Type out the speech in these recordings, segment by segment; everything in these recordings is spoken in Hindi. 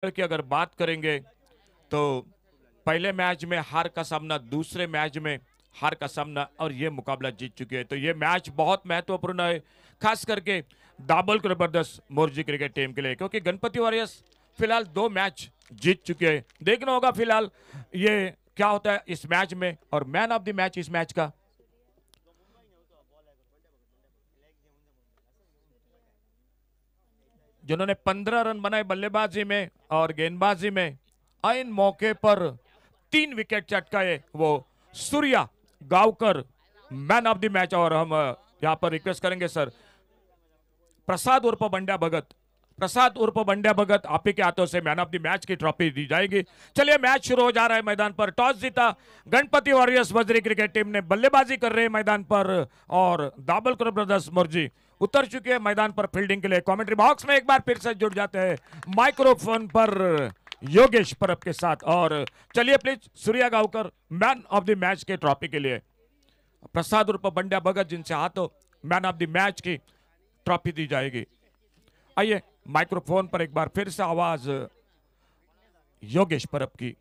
की अगर बात करेंगे तो पहले मैच में हार का सामना, दूसरे मैच में हार का सामना और ये मुकाबला जीत चुके हैं। तो ये मैच बहुत महत्वपूर्ण है, खास करके Dabholkar brothers Morjim cricket team के लिए, क्योंकि गणपति वॉरियर्स फिलहाल 2 मैच जीत चुके हैं। देखना होगा फिलहाल ये क्या होता है इस मैच में। और मैन ऑफ द मैच इस मैच का जिन्होंने 15 रन बनाए बल्लेबाजी में और गेंदबाजी में, इन मौके पर 3 विकेट चटकाए, वो Surya Gavkar man of the match. और हम यहां पर रिक्वेस्ट करेंगे सर, प्रसाद उर्फ बंड्या भगत, प्रसाद उर्फ बंड्या भगत, आप ही के हाथों से मैन ऑफ द मैच की ट्रॉफी दी जाएगी। चलिए मैच शुरू हो जा रहा है। मैदान पर टॉस जीता गणपति वॉरियर्स वजरी क्रिकेट टीम ने, बल्लेबाजी कर रहे हैं मैदान पर और दाभोलकर ब्रदर्स मोर्जी उतर चुके हैं मैदान पर फील्डिंग के लिए। कमेंट्री बॉक्स में एक बार फिर से जुड़ जाते हैं माइक्रोफोन पर योगेश परब के साथ। और चलिए please Surya Gavkar man of the match के ट्रॉफी के लिए, प्रसाद उर्फ बंड्या भगत जिनसे हाथों मैन ऑफ द मैच की ट्रॉफी दी जाएगी। आइए माइक्रोफोन पर एक बार फिर से आवाज योगेश परब की।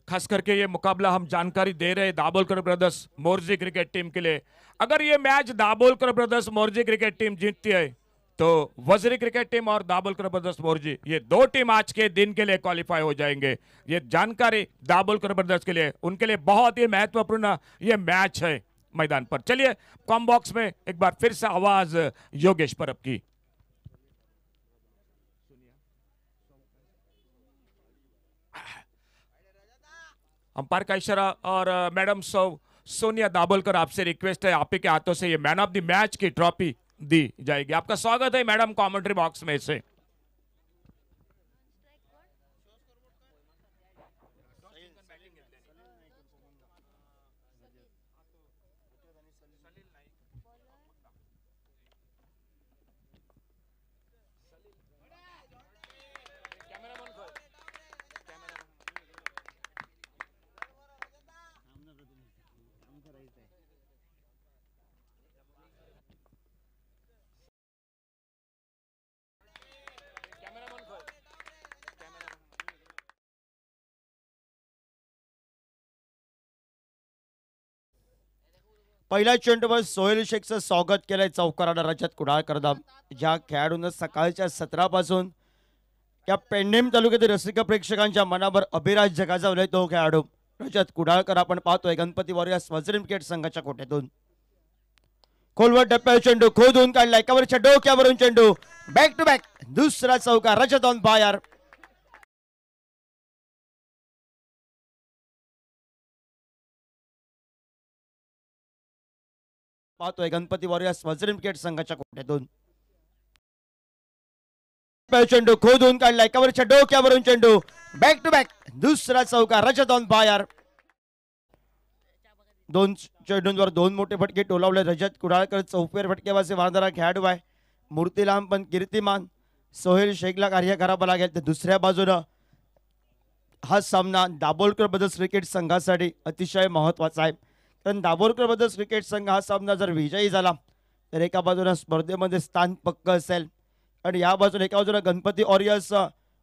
खास करके ये मुकाबला हम जानकारी दे रहे हैं Dabholkar brothers Morjim cricket team के लिए। अगर ये match Dabholkar brothers Morjim cricket team जीतती है तो वजरी क्रिकेट टीम और दाभोलकर ब्रदर्स मोर्जी, ये 2 टीम आज के दिन के लिए क्वालिफाई हो जाएंगे। ये जानकारी दाभोलकर ब्रदर्स के लिए, उनके लिए बहुत ही महत्वपूर्ण ये मैच है मैदान पर। चलिए कॉम बॉक्स में एक बार फिर से आवाज योगेश परब की। अंपायर का इशारा और मैडम सोनिया दाभोलकर, आपसे रिक्वेस्ट है, आप ही के हाथों से ये मैन ऑफ द मैच की ट्रॉफी दी जाएगी। आपका स्वागत है मैडम कमेंट्री बॉक्स में से। पहिल्या चेंडूवर सोहेल शेखचं स्वागत केलंय चौकारानं रजत कुडाळकर, ज्या खेळाडूंना सकाळच्या सत्रापासून या पेंडेम तालुक्यातील रसिक प्रेक्षकांच्या मनावर अभिराज जगाजवलाय तो खेळाडू रजत कुडाळकर आपण पाहतोय गणपती वॉरियर्स वजरी क्रिकेट संघाच्या कोट्यातून। खोलवर टप्प्यावर चेंडू खोदून काढलाय, कव्हरच्या डोक्यावरून चेंडू बॅक टू बॅक, दुसरा चौकार, रजत ऑन फायर। पाहतोय गणपती वॉरियर्स वजरी क्रिकेट संघाच्या कोट्यातून। चेंडू खोदून काढलाय, कव्हरच्या डोक्यावरून चेंडू बॅक टू बॅक, दुसरा चौकार, रजत ऑन फायर। 2 चेंडूंवर 2 मोठे फटके टोलावले रजत कुडाळकर, चौफेर फटकेबाजी मारणारा खेळाडू आहे। मूर्तीलाम पण कीर्तिमान सोहेल शेखला कार्य करावं लागेल। तर दुसऱ्या बाजूनं हा सामना दाभोलकर ब्रदर्स क्रिकेट संघासाठी अतिशय महत्त्वाचा आहे, कारण दाभोलकर ब्रदर्स क्रिकेट संघ हा सामना जर विजयी झाला तर एका बाजूला स्पर्धेमध्ये स्थान पक्क असेल आणि या बाजूला एका बाजूला गणपती वॉरियर्स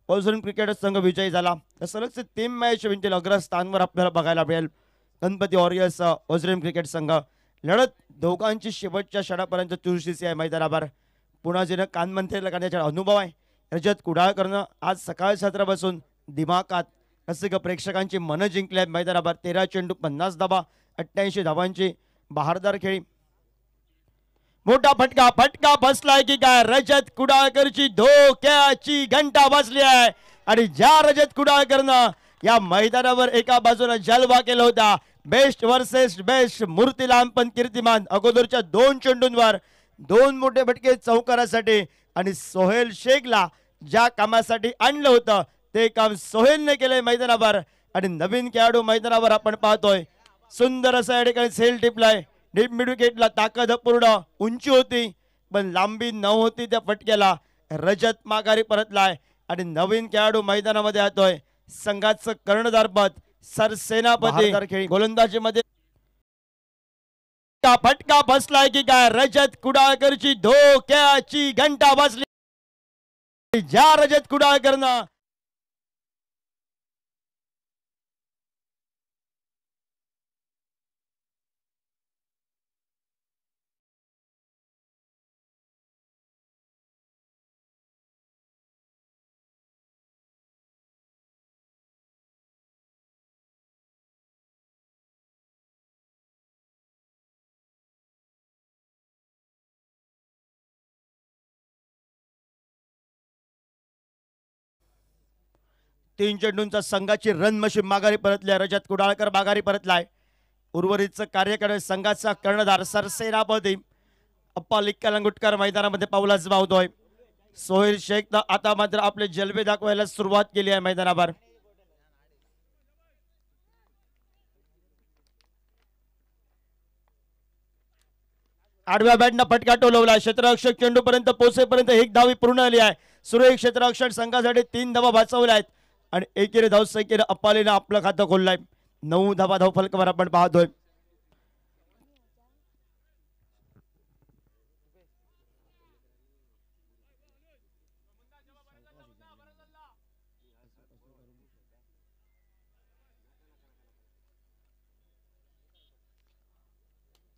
वजरी क्रिकेट संघ विजयी झाला तर सलग 3 मॅच जिंकतील अग्रस्थानवर आपल्याला बघायला मिळेल। गणपती वॉरियर्स वजरी क्रिकेट संघ लढत दोघांची शेवटच्या क्षणापर्यंत चुरशीची आहे मैदानावर। पुन्हा जिनं कानमंत्रीला करण्याचा अनुभव आहे रजत कुडाळकरनं आज सकाळ सत्रापासून दिमागात रसिक प्रेक्षकांची मनं जिंकली आहेत मैदानावर। 13 चेंडू 50 धावा, 88 धावांची बहारदार खेळी। मोठा फटका, फटका बसलाय की काय, रजत कुडाळकरची धोक्याची घंटा बसली आहे आणि ज्या रजत कुडाळकरनं या मैदानावर एका बाजूला जलवा केला होता, बेस्ट वर्सेस बेस्ट, मूर्तीलाम पण कीर्तिमान, अगोदरच्या 2 चेंडूंवर 2 मोठे फटके चौकारासाठी आणि सोहेल शेखला ज्या कामासाठी आणलं होतं ते काम सोहेलने केलंय मैदानावर। आणि नवीन खेळाडू मैदानावर आपण पाहतोय, सुंदर असं या ठिकाणी सेल टिपलाय, डीप मिड विकेटला ताकद पूर्ण, उंची होती पण लांबी न होती त्या फटक्याला रजत माघारी परतलाय आणि नवीन खेळाडू मैदानामध्ये येतोय संघाचं कर्णधारपद सरसेनापती खेळी गोलंदाजीमध्ये फटका बसलाय की काय? रजत कुडाळकरची धोक्याची घंटा बसली. ज्या रजत कुडाळकरनं तीन चेंडूंचा संघाची रन मशीन माघारी परतल्या. रजत कुडाळकर माघारी परतलाय. उर्वरितचं कार्य करत संघाचा कर्णधार सरसेनापती अप्पा लिक्कलंगुटकर मैदानामध्ये पावलाच वावतोय. सोहेल शेख आता मात्र आपले जलवे दाखवायला सुरुवात केली आहे मैदानावर. आडव्या बॅटनं फटका टोलवला. क्षेत्ररक्षक चेंडू पर्यंत पोहोचेपर्यंत एक धावी पूर्ण आली आहे. सुरेख क्षेत्ररक्षण संघासाठी 3 धावा वाचवल्या आहेत आणि एकेरी धाव संख्येनं अप्पालीनं आपलं खातं खोललंय. 9 धावा धाव फलकावर आपण पाहतोय.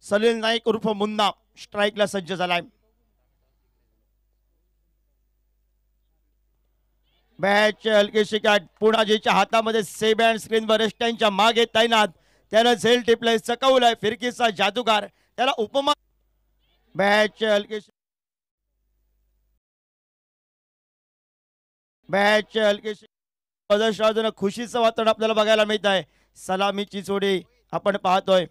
सलील नाईक उर्फ मुन्ना स्ट्राईकला सज्ज झालाय. मॅच हलकीशी कॅट पुणाजीच्या हातामध्ये सेबॅन स्क्रीनवर त्यांच्या मागे तैनात. त्यानं झेल टिपलंय, चकवलंय. फिरकीचा जादूगार त्याला उपमा. मॅच हलकीशी प्रदर्शनातून खुशीचं वातावरण आपल्याला बघायला मिळत आहे. सलामीची जोडी आपण पाहतोय.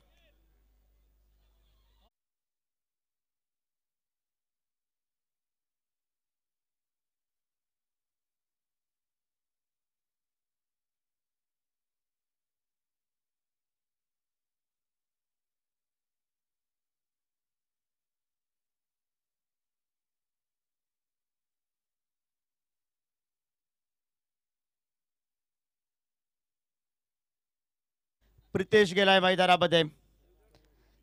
प्रितेश गेलाय मैदानामध्ये.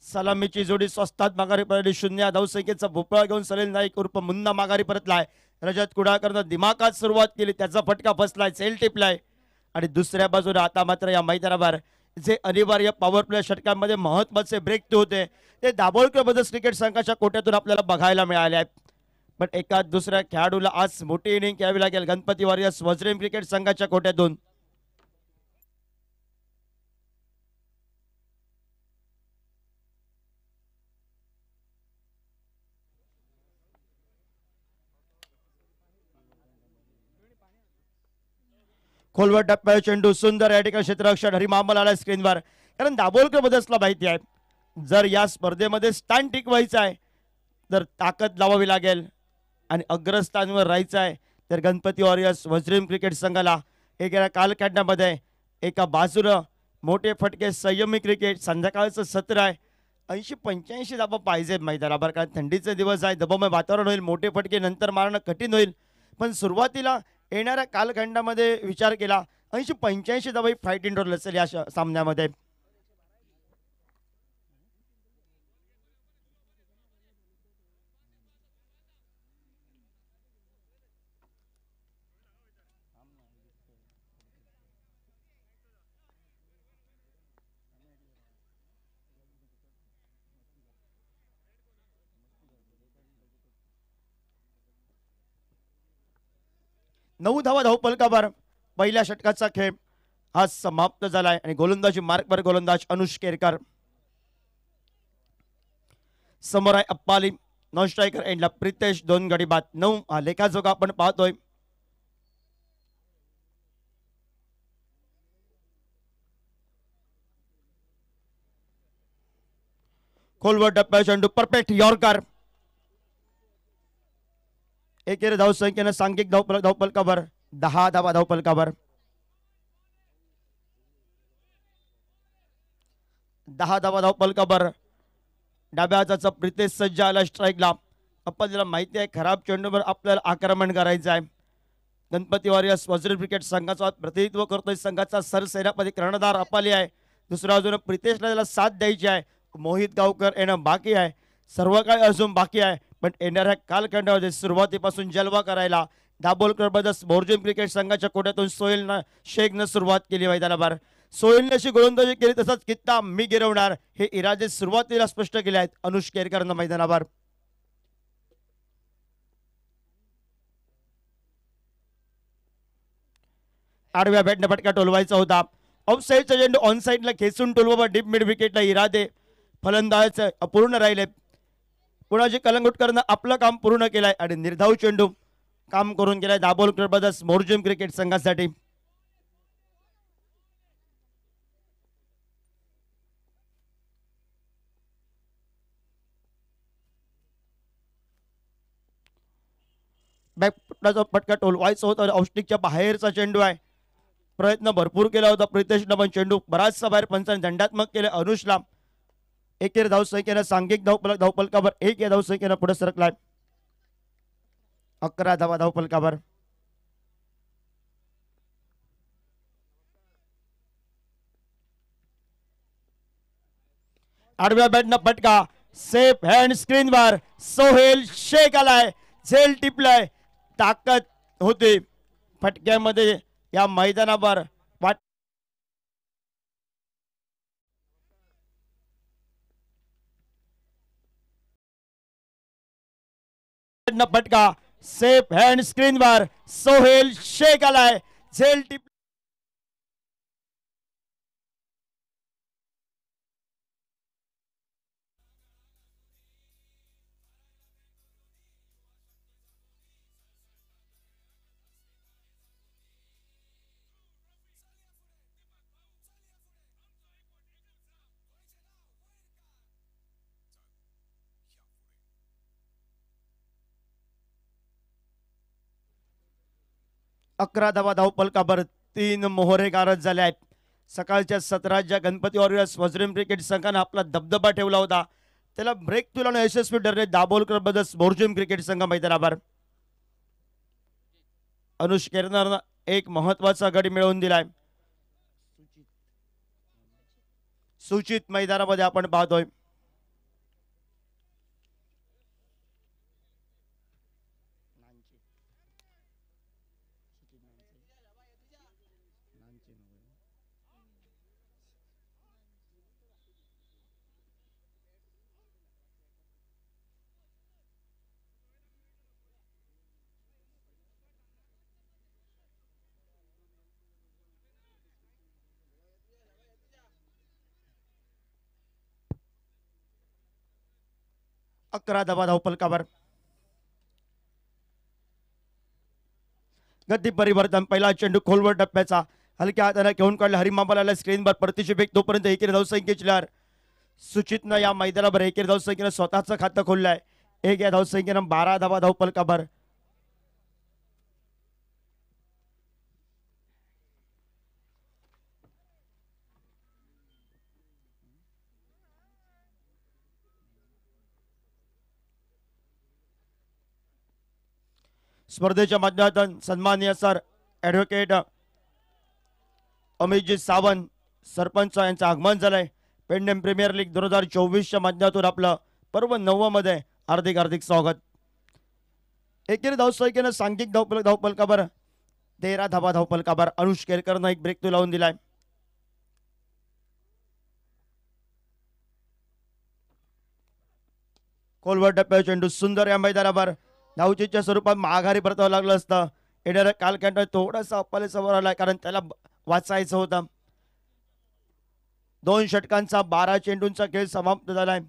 सलामीची जोडी स्वस्तात माघारी परतली. 0 धावसंख्येचा भोपळा घेऊन सलील नाईक उर्फ मुन्ना माघारी परतलाय. रजत कुडाळकरनं दिमाकात सुरुवात केली. त्याचा फटका बसलाय, सेल टिपलाय. आणि दुसऱ्या बाजूने आता मात्र या मैदानावर जे अनिवार्य पॉवर प्ले षटकांमध्ये महत्वाचे ब्रेक होते ते दाभोळकर ब्रदर्स क्रिकेट संघाच्या कोट्यातून आपल्याला बघायला मिळाले आहेत. पण एका दुसऱ्या खेळाडूला आज मोठी इनिंग घ्यावी लागेल गणपती वॉरियर्स वज्रेम क्रिकेट संघाच्या कोट्यातून. खोलवर टप्प्यावर चेंडू सुंदर या ठिकाणी क्षेत्ररक्षण हरिमामल आला स्क्रीनवर. कारण दाभोळकर ब्रदर्सला माहिती आहे जर या स्पर्धेमध्ये स्थान टिकवायचं आहे तर ताकद लावावी लागेल आणि अग्रस्थानावर राहायचं आहे तर गणपती वॉरियर्स वज्रेम क्रिकेट संघाला एका कालखंडामध्ये एका बाजूला मोठे फटके संयमी क्रिकेट संध्याकाळचं सत्र आहे. 80-85 धावा पाहिजे मैदानावर. कारण थंडीचे दिवस आहे, दबावमय वातावरण होईल. मोठे फटके नंतर मारणं कठीण होईल. पण सुरुवातीला येणाऱ्या कालखंडामध्ये विचार केला 80-85 धावा फाईट इंडोर असेल या सामन्यामध्ये. नऊ धावा धावफलकावर पहिल्या षटकाचा खेळ आज समाप्त झालाय आणि गोलंदाजी मार्कवर गोलंदाज अनुष केरकर. समोर आहे अप्पाली. नॉन स्ट्रायकर एंडला प्रितेश. 2 गडी बाद. 9 हा लेखाजोगा आपण पाहतोय. खोलवर टप्प्या चेंडू परफेक्ट यॉर्कर. एकेरी धाव संख्येनं सांघिक धावफलकावर 10 धावा धावफलकावर. 10 धावा धावफलकावर डाव्या हाताचा प्रितेश सज्ज आला स्ट्राईकला. आपल्याला माहिती आहे खराब चेंडूवर आपल्याला आक्रमण करायचं आहे. गणपती वॉरियर्स वज्र क्रिकेट संघाचा प्रतिनिधित्व करतोय संघाचा सरसेनापती कर्णधार अपाली आहे. दुसऱ्या बाजूने प्रितेशला त्याला साथ द्यायची आहे. मोहित गावकर येणं बाकी आहे. सर्व काही अजून बाकी आहे, पण येणाऱ्या कालखंडामध्ये सुरुवातीपासून जलवा करायला दाभोलकर ब्रदर्स बोर्जिम क्रिकेट संघाच्या कोट्यातून सोहेल शेखनं सुरुवात केली मैदानावर. सोहेलने अशी गोलंदाजी केली तसंच कित्ता मी गिरवणार हे इरादे सुरुवातीला स्पष्ट केले आहेत अनुष केरकरनं मैदानावर. आडव्या बॅटने फटका टोलवायचा होता. ऑफ साईडचा चेंडू ऑन साईडला खेचून टोलवा डीप मिड विकेटला इरादे फलंदाज अपूर्ण राहिले. पुण्याची कलंगुटकरनं आपलं काम पूर्ण केलंय आणि निर्धाव चेंडू काम करून गेलाय दाभोलकर ब्रदर्स मोर्जिम क्रिकेट संघासाठी. बॅकफुटाचा फटका टोलवायचा होता. औष्णिकच्या बाहेरचा चेंडू आहे. प्रयत्न भरपूर केला होता प्रितेशनं, पण चेंडू बराचसा बाहेर पंचाने दंडात्मक केले अनुषला. एकेर धावसंख्येनं सांघिक धावफलकावर एक या धावसंख्येनं पुढे सरकलाय. 11 धावा धावफलकावर. आडव्या बॅटनं फटका सेफ हँड स्क्रीनवर सोहेल शेख आलाय. झेल टिपलाय. ताकद होती फटक्यामध्ये या मैदानावर. फटका सेफ हँड स्क्रीनवर सोहेल शेख आलाय. झेल टिप अकरा धावा धावफलकावर. 3 मोहरे गारद झाले आहेत. सकाळच्या सत्राच्या गणपती वॉरियर्स वज्रम क्रिकेट संघाने आपला दबदबा ठेवला होता, त्याला ब्रेक तुला यशस्वी ठरले दाभोलकर ब्रदर्स बोर्जिम क्रिकेट संघ मैदानावर. अनुष केरकरनं एक महत्वाचा गडी मिळवून दिलाय. सूचित मैदानामध्ये आपण पाहतोय. अकरा धावा धावफलकावर. गती परिवर्तन. पहिला चेंडू खोलवर टप्प्याचा हलक्या हाताने घेऊन काढला. हरिमामाला स्क्रीनवर परतीची फेक तोपर्यंत एकेरी धावसंख्येची लहर. सुचितनं या मैदानावर एकेरी धावसंख्येनं स्वतःचं खातं खोललंय. एक या धावसंख्येनं 12 धावा धावफलकावर. स्पर्धेच्या माध्यमातून सन्माननीय सर ॲडव्होकेट अमितजी सावंत सरपंच यांचं आगमन झालंय. पेंडेम प्रीमियर लीग 2024च्या माध्यमातून आपलं पर्व 9 मध्ये हार्दिक हार्दिक स्वागत. एकेरी धावसंख्येनं सांघिक धावफलकावर 13 धावा धावफलकावर. अनुष केरकरनं एक ब्रेक तो लावून दिलाय. खोलवर टप्प्यावर चेंडू सुंदर या मैदानावर धावचीच्या स्वरूपात माघारी परतावं लागलं असतं. येणाऱ्या कालखंड थोडासा अप्पाले समोर आलाय, कारण त्याला वाचायचं होतं. 2 षटकांचा 12 चेंडूंचा खेळ समाप्त झालाय.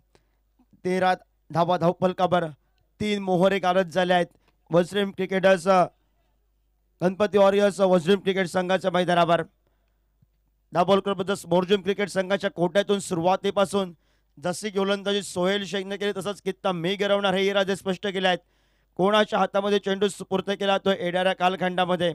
13 धावा धावफलकावर. 3 मोहरे गारद झाले आहेत वज्रिम क्रिकेटर्स गणपती वॉरियर्स वज्रिम क्रिकेट संघाच्या मैदानावर. दाभोलकर ब्रदर्स बोर्जिम क्रिकेट संघाच्या कोट्यातून सुरुवातीपासून जशी गोलंदाजी सोहेल शेखने केली तसंच कित्ता मी गिरवणार हे इरादे स्पष्ट केले आहेत. कोणाच्या हातामध्ये चेंडू सुपूर्द केला तो येणाऱ्या कालखंडामध्ये.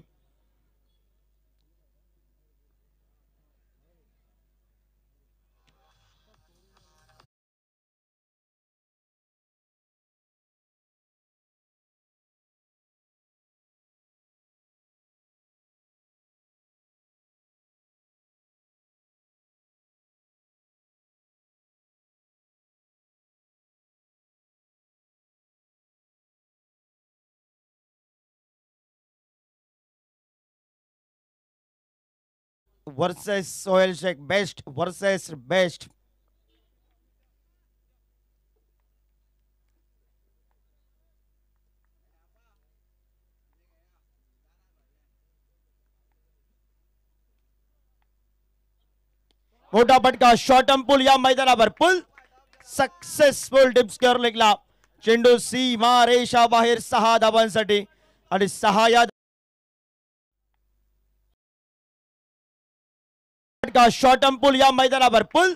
Versus Sohail Shaikh, best versus best. मोठा फटका शॉर्ट पुल या मैदानावर पुल सक्सेसफुल टिप्सकर लेगला. चेंडू सीमा रेषा बाहेर 6 धावांसाठी आणि 6 या फटका शॉर्ट पुल या मैदानावर पुल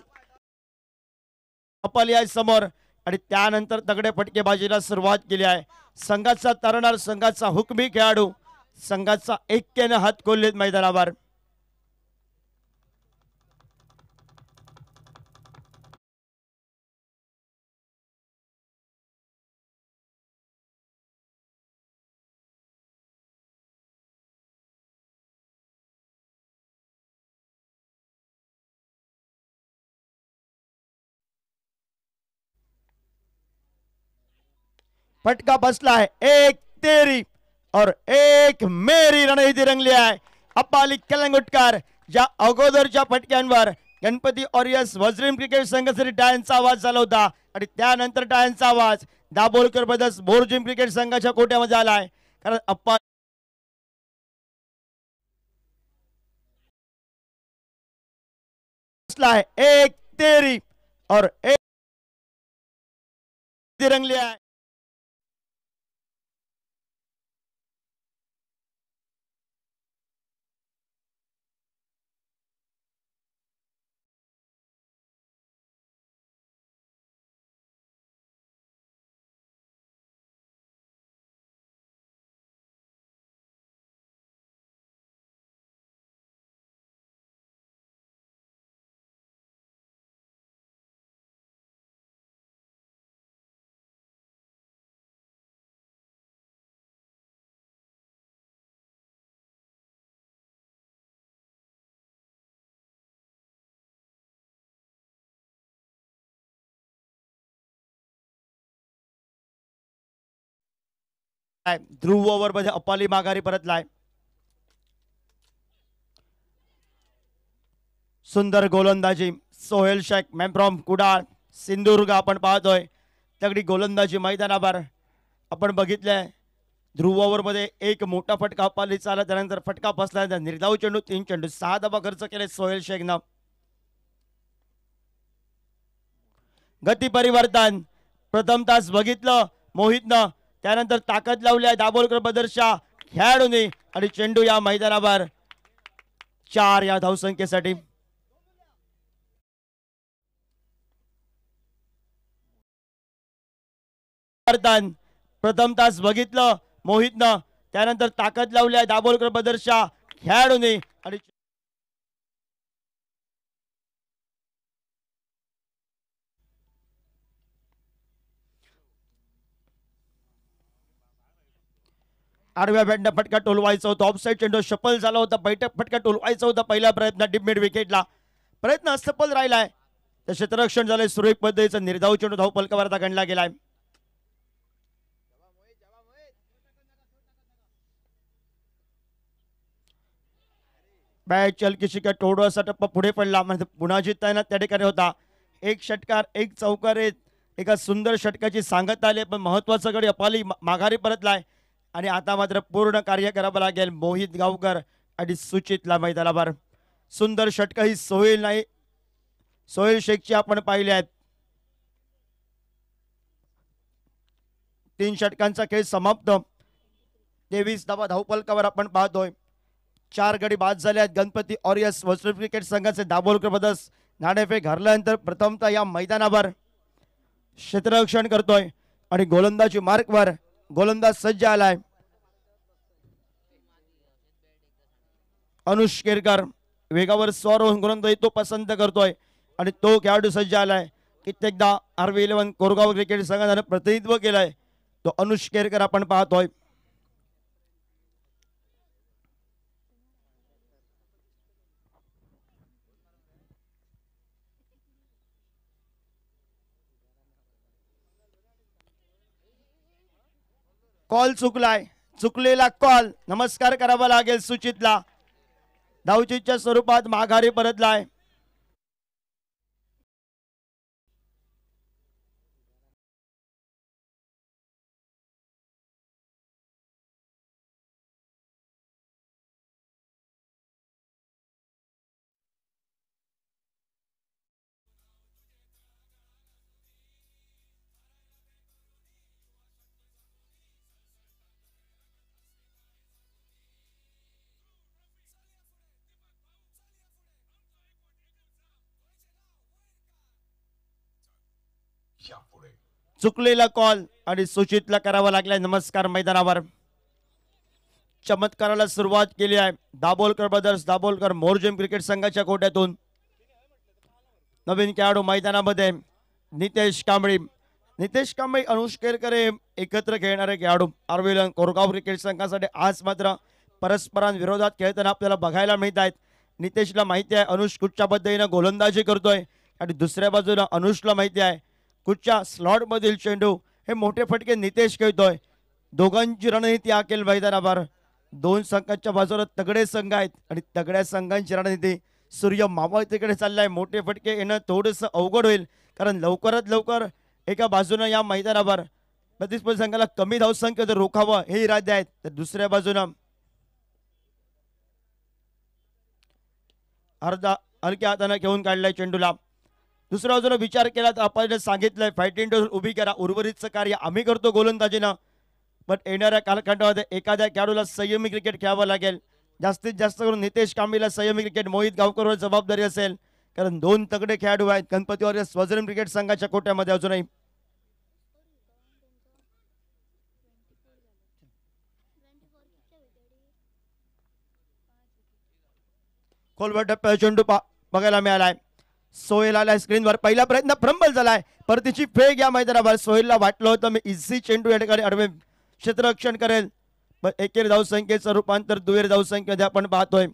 अपल या समोर आणि त्यानंतर तगडे फटकेबाजीला सुरुवात केली आहे. संघाचा तरणार संघाचा हुकमी खेळाडू संघाचा एक्क्याने हात खोललेत मैदानावर. फटका बसला है, एक तेरी और एक मेरी रणनीती रंगली आहे. अपाली कलंगुटकर ज्या अगोदरच्या फटक्यांवर गणपती ऑरियस वज्रीम क्रिकेट संघासाठी टाळ्यांचा आवाज झाला होता आणि त्यानंतर टाळ्यांचा आवाज दाभोळकर ब्रदर्स बोरजिम क्रिकेट संघाच्या कोट्यामध्ये आलाय. कारण अप्पा बसला है, एक तेरी और एक रंगली आहे. ध्रुव ओव्हर मध्ये अपाली माघारी परतलाय. सुंदर गोलंदाजी सोहेल शेख मॅन फ्रॉम कुडाळ सिंधुदुर्ग आपण पाहतोय. तगडी गोलंदाजी मैदानावर आपण बघितलंय. ध्रुव ओव्हर मध्ये एक मोठा फटका अपाली चालला, त्यानंतर फटका बसला, निर्धाव चेंडू 3 चेंडू 6 धावा खर्च केले सोहेल शेखनं. गती परिवर्तन प्रथम तास बघितलं मोहितनं, त्यानंतर ताकद लावली आहे दाभोळकर ब्रदर्सच्या खेळाडूंनी आणि चेंडू या मैदानावर 4 या धावसंख्येसाठी. प्रथम तास बघितलं मोहितनं, त्यानंतर ताकद लावली आहे दाभोळकर ब्रदर्सच्या खेळाडूंनी आणि आडव्या बॅटनं फटका टोलवायचा होता. ऑफसाईड चेंडू सफल झाला होता. बैठक फटका टोलवायचा होता पहिला प्रयत्न डीप मिड विकेटला. प्रयत्न असफल राहिलाय. तर क्षेत्ररक्षण झालंय सुरेख पद्धतीचा. निर्धाव चेंडू धाव फलकावर गणला गेलाय. बॅट चलकीशी का थोडासा टप्पा पुढे पडला म्हणजे पुन्हा जिंकताना त्या ठिकाणी होता. एक षटकार एक चौकार एका सुंदर षटकाची सांगत आले, पण महत्वाचं गडी अपाली माघारी परतलाय आणि आता मात्र पूर्ण कार्य करावं लागेल. मोहित गावकर आणि सुचितला मैदानावर. सुंदर षटक ही सोहेल शेखची आपण पाहिले आहेत. 3 षटकांचा खेळ समाप्त. 23 धावा धावफलकावर आपण पाहतोय. 4 गडी बाद झाले आहेत. गणपती ऑरियस वस्त्र क्रिकेट संघाचे दाभोळकर ब्रदर्स नाणेफेक हरल्यानंतर प्रथमतः या मैदानावर क्षेत्ररक्षण करतोय आणि गोलंदाजी मार्कवर गोलंदाज सज्ज आलाय. अनुष केरकर वेगावर स्वारोहण गोलंदाजी तो पसंत करतोय आणि तो खेळाडू सज्ज आलाय. कित्येकदा RV11 कोरगाव क्रिकेट संघाने प्रतिनिधित्व केलंय तो अनुष केरकर आपण पाहतोय. कॉल चुकलाय, चुकलेला कॉल नमस्कार करावा लागेल सुचितला. धावचीच्या स्वरूपात माघारी परतलाय. चुकलेला कॉल आणि सुचितला करावा लागलाय नमस्कार मैदानावर. चमत्काराला सुरुवात केली आहे दाभोलकर ब्रदर्स दाभोलकर मोरजिम क्रिकेट संघाच्या कोट्यातून. नवीन खेळाडू मैदानामध्ये नितेश कांबळी. नितेश कांबळी अनुष केरकरे एकत्र खेळणारे खेळाडू आर्विलन कोरगाव क्रिकेट संघासाठी आज मात्र परस्परांविरोधात खेळताना आपल्याला बघायला मिळत आहेत. नितेशला माहिती आहे अनुष कुठच्या पद्धतीनं गोलंदाजी करतोय आणि दुसऱ्या बाजूला अनुषला माहिती आहे कुठच्या स्लॉट मधील चेंडू हे मोठे फटके नितेश खेळतोय. दोघांची रणनीती आखेल मैदानावर. दोन संघाच्या बाजूला तगडे संघ आहेत आणि तगड्या संघांची रणनीती सूर्य मावळतीकडे चाललाय. मोठे फटके येणं थोडंसं अवघड होईल कारण लवकरात लवकर एका बाजूनं या मैदानावर प्रतिस्पर्धी संघाला कमी धावसंख्या जर रोखावं हे इरादे आहेत तर दुसऱ्या बाजूनं अर्धा हलक्या हाताने घेऊन काढलाय चेंडूला. दुसऱ्या बाजूला विचार केला तर आपण सांगितलंय फायटिंग टोल उभी करा उर्वरितचं कार्य आम्ही करतो गोलंदाजीनं. पण येणाऱ्या कालखंडामध्ये एखाद्या खेळाडूला संयमी क्रिकेट खेळावं लागेल. जास्तीत जास्त करून नितेश कांबळीला संयमी क्रिकेट मोहित गावकरवर जबाबदारी असेल कारण दोन तगडे खेळाडू आहेत गणपती वॉरियर्स वज्रम क्रिकेट संघाच्या कोट्यामध्ये अजूनही. खोलवर टप्प्यावर चेंडू बघायला मिळालाय. सोहेल आलाय स्क्रीनवर. पहिला प्रयत्न फ्रंबल झालाय परतीची फेक या मैदानावर. सोहेलला वाटलं होतं मी इझी चेंडू या ठिकाणी अडवे क्षेत्ररक्षण करेल पण एकेरी धावसंख्येचं रूपांतर दुहेरी धावसंख्येमध्ये आपण पाहतोय.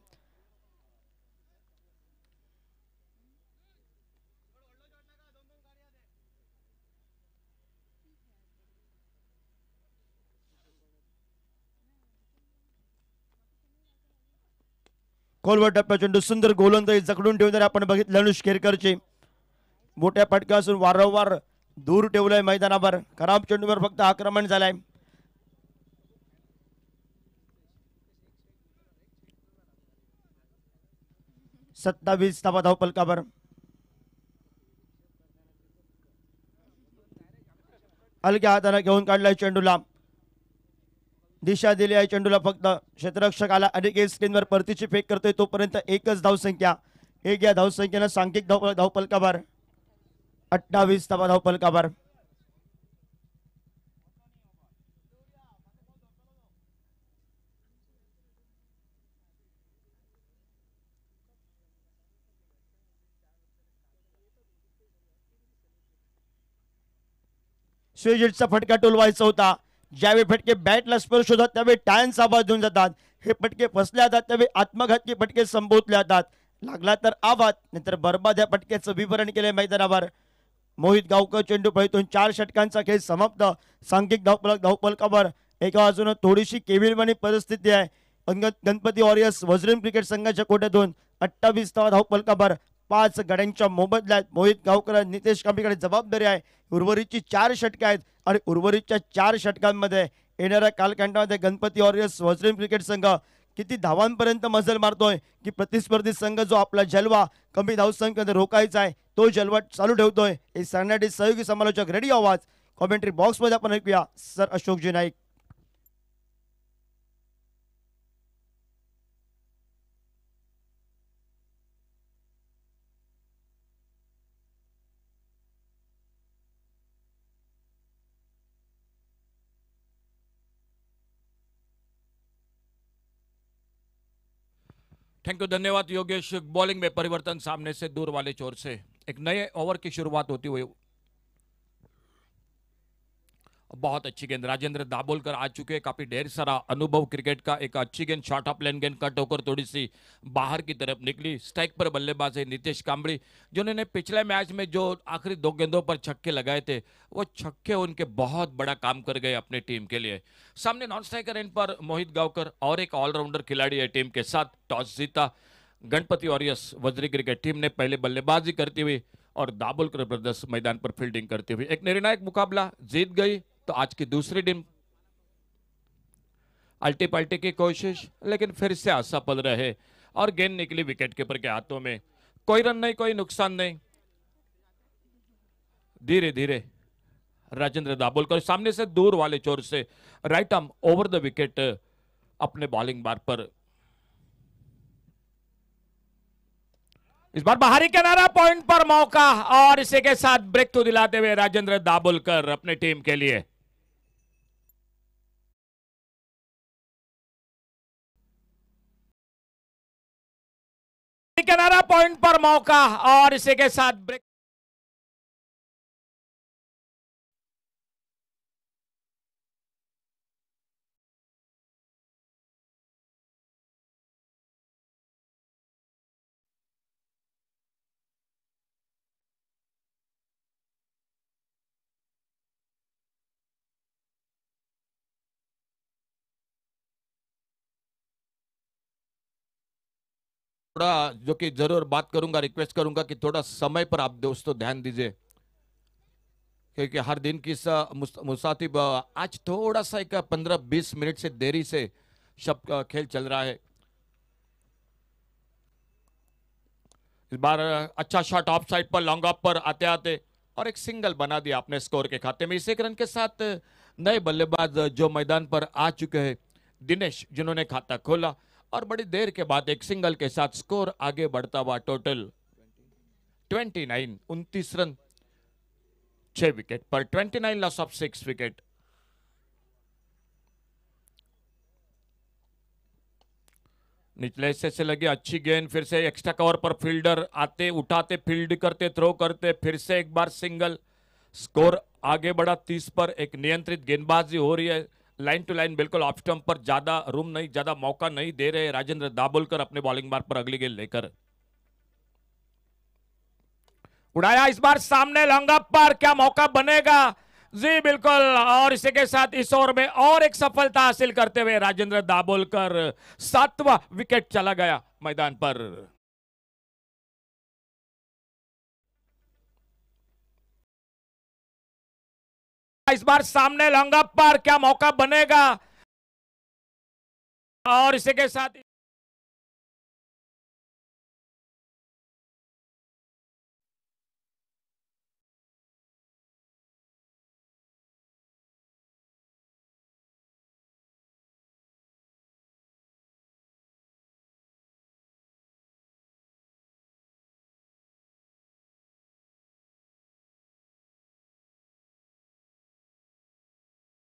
खोलवर टप्प्या चेंडू सुंदर गोलंदाजी जखडून ठेवून आपण बघितलं अनुष केरकरची मोठ्या फटकासून वारंवार दूर ठेवलंय मैदानावर. खराब चेंडूवर फक्त आक्रमण झालंय. सत्तावीस धावा धावफलकावर. हलक्या हाताने घेऊन काढलाय चेंडूला. दिशा दिली आहे चेंडूला फक्त क्षेत्ररक्षक आला आणि स्क्रीनवर परतीची फेक करतोय तोपर्यंत एकच धावसंख्या. एक या धावसंख्येनं सांघिक धावफलकावर 28 धावा धावफलकावर. स्विजिटचा फटका टोलवायचा होता. ज्यावेळी फटके बॅटला स्पर्श होतात त्यावेळी टाळ्यांचा आवाज देऊन जातात. हे फटके फसले जातात त्यावेळी आत्मघातकी फटके संबोधले जातात. लागला तर आवाज नंतर बर्बाद या फटक्याचं विवरण केले मैदानावर. मोहित गावकर चेंडू पळीतून 4 षटकांचा खेळ समाप्त. सांघिक धावफलकावर एका बाजूने थोडीशी केविलवाणी परिस्थिती आहे. गणपती वॉरियर्स वज्रम क्रिकेट संघाच्या कोट्यातून 28 धावफलकावर 5 गड्यांच्या मोबदल्यात मोहित गावकर नितेश कांबळीकडे जबाबदारी आहे. उर्वरितची 4 षटके आहेत आणि उर्वरितच्या 4 षटकांमध्ये येणाऱ्या कालखंडामध्ये गणपती वॉरियर्स वज्रम क्रिकेट संघ किती धावांपर्यंत मजल मारतोय की प्रतिस्पर्धी संघ जो आपला जलवा कमी धावसंख्येमध्ये रोखायचा आहे तो जलवा चालू ठेवतोय हे सांगण्यासाठी सहयोगी समालोचक रेडी आवाज कॉमेंट्री बॉक्समध्ये आपण ऐकूया sir Ashokji Naik. Thank you धन्यवाद योगेश. बॉलिंग में परिवर्तन सामने से दूर वाले छोर से एक नए ओवर की शुरुआत होती हुई. बहुत अच्छी गेंद राजेंद्र दाभोलकर आ चुके हैं. काफी ढेर सारा अनुभव क्रिकेट का. एक अच्छी गेंद शॉर्ट ऑफ लेन गेंद कट होकर थोड़ी सी बाहर की तरफ निकली. स्ट्राइक पर बल्लेबाज है नितेश कांबड़ी जिन्होंने पिछले मैच में जो आखिरी 2 गेंदों पर छक्के लगाए थे वो छक्के उनके बहुत बड़ा काम कर गए अपने टीम के लिए. सामने नॉन स्ट्राइकर एंड पर मोहित गावकर और एक ऑलराउंडर खिलाड़ी है टीम के साथ. टॉस जीता गणपति वॉरियर्स वज्री क्रिकेट टीम ने पहले बल्लेबाजी करती हुई और दाभोलकर ब्रदर्स मैदान पर फील्डिंग करती हुई एक निर्णायक मुकाबला जीत गई। तो आज की दूसरी टीम अल्टी पल्टी की कोशिश, लेकिन फिर से असफल रहे और गेंद निकली विकेट कीपर के हाथों में। कोई रन नहीं, कोई नुकसान नहीं। धीरे धीरे राजेंद्र दाभोलकर सामने से दूर वाले चोर से right arm over the wicket अपने बॉलिंग बार पर। इस बार बाहरी किनारा पॉइंट पर मौका और इसी के साथ ब्रेक थ्रू दिलाते हुए राजेंद्र दाभोलकर अपनी टीम के लिए। किनारा पॉइंट पर मौका और इसी के साथ ब्रेक। थोड़ा जो कि जरूर बात करूंगा, रिक्वेस्ट करूंगा कि थोड़ा समय पर आप दोस्तों ध्यान दीजिए, क्योंकि हर दिन की मुसातिब आज थोड़ा सा एक 15-20 मिनट से देरी से शब्द का खेल चल रहा है। इस बार अच्छा शॉट ऑफ साइड पर लॉन्ग ऑफ पर आते आते और एक सिंगल बना दिया अपने स्कोर के खाते में। इस एक रन के साथ नए बल्लेबाज जो मैदान पर आ चुके हैं दिनेश, जिन्होंने खाता खोला और बड़ी देर के बाद एक सिंगल के साथ स्कोर आगे बढ़ता हुआ टोटल 29, 29 रन 6 विकेट पर, 29 लॉस ऑफ 6 विकेट। निचले हिस्से से लगी अच्छी गेंद, फिर से एक्स्ट्रा कवर पर फील्डर आते उठाते फील्ड करते थ्रो करते, फिर से एक बार सिंगल, स्कोर आगे बढ़ा 30 पर। एक नियंत्रित गेंदबाजी हो रही है, लाइन टू लाइन बिल्कुल ऑफ स्टंप पर, ज्यादा रूम नहीं, ज्यादा मौका नहीं दे रहे राजेंद्र दाभोलकर अपने बॉलिंग मार्ग पर अगली गेंद लेकर। उड़ाया इस बार सामने लॉन्ग अप पर, क्या मौका बनेगा? जी बिल्कुल, और इसी के साथ इस ओवर में और एक सफलता हासिल करते हुए राजेंद्र दाभोलकर 7वां विकेट चला गया मैदान पर। इस बार सामने लॉन्ग अप पर, क्या मौका बनेगा? और इसी के साथ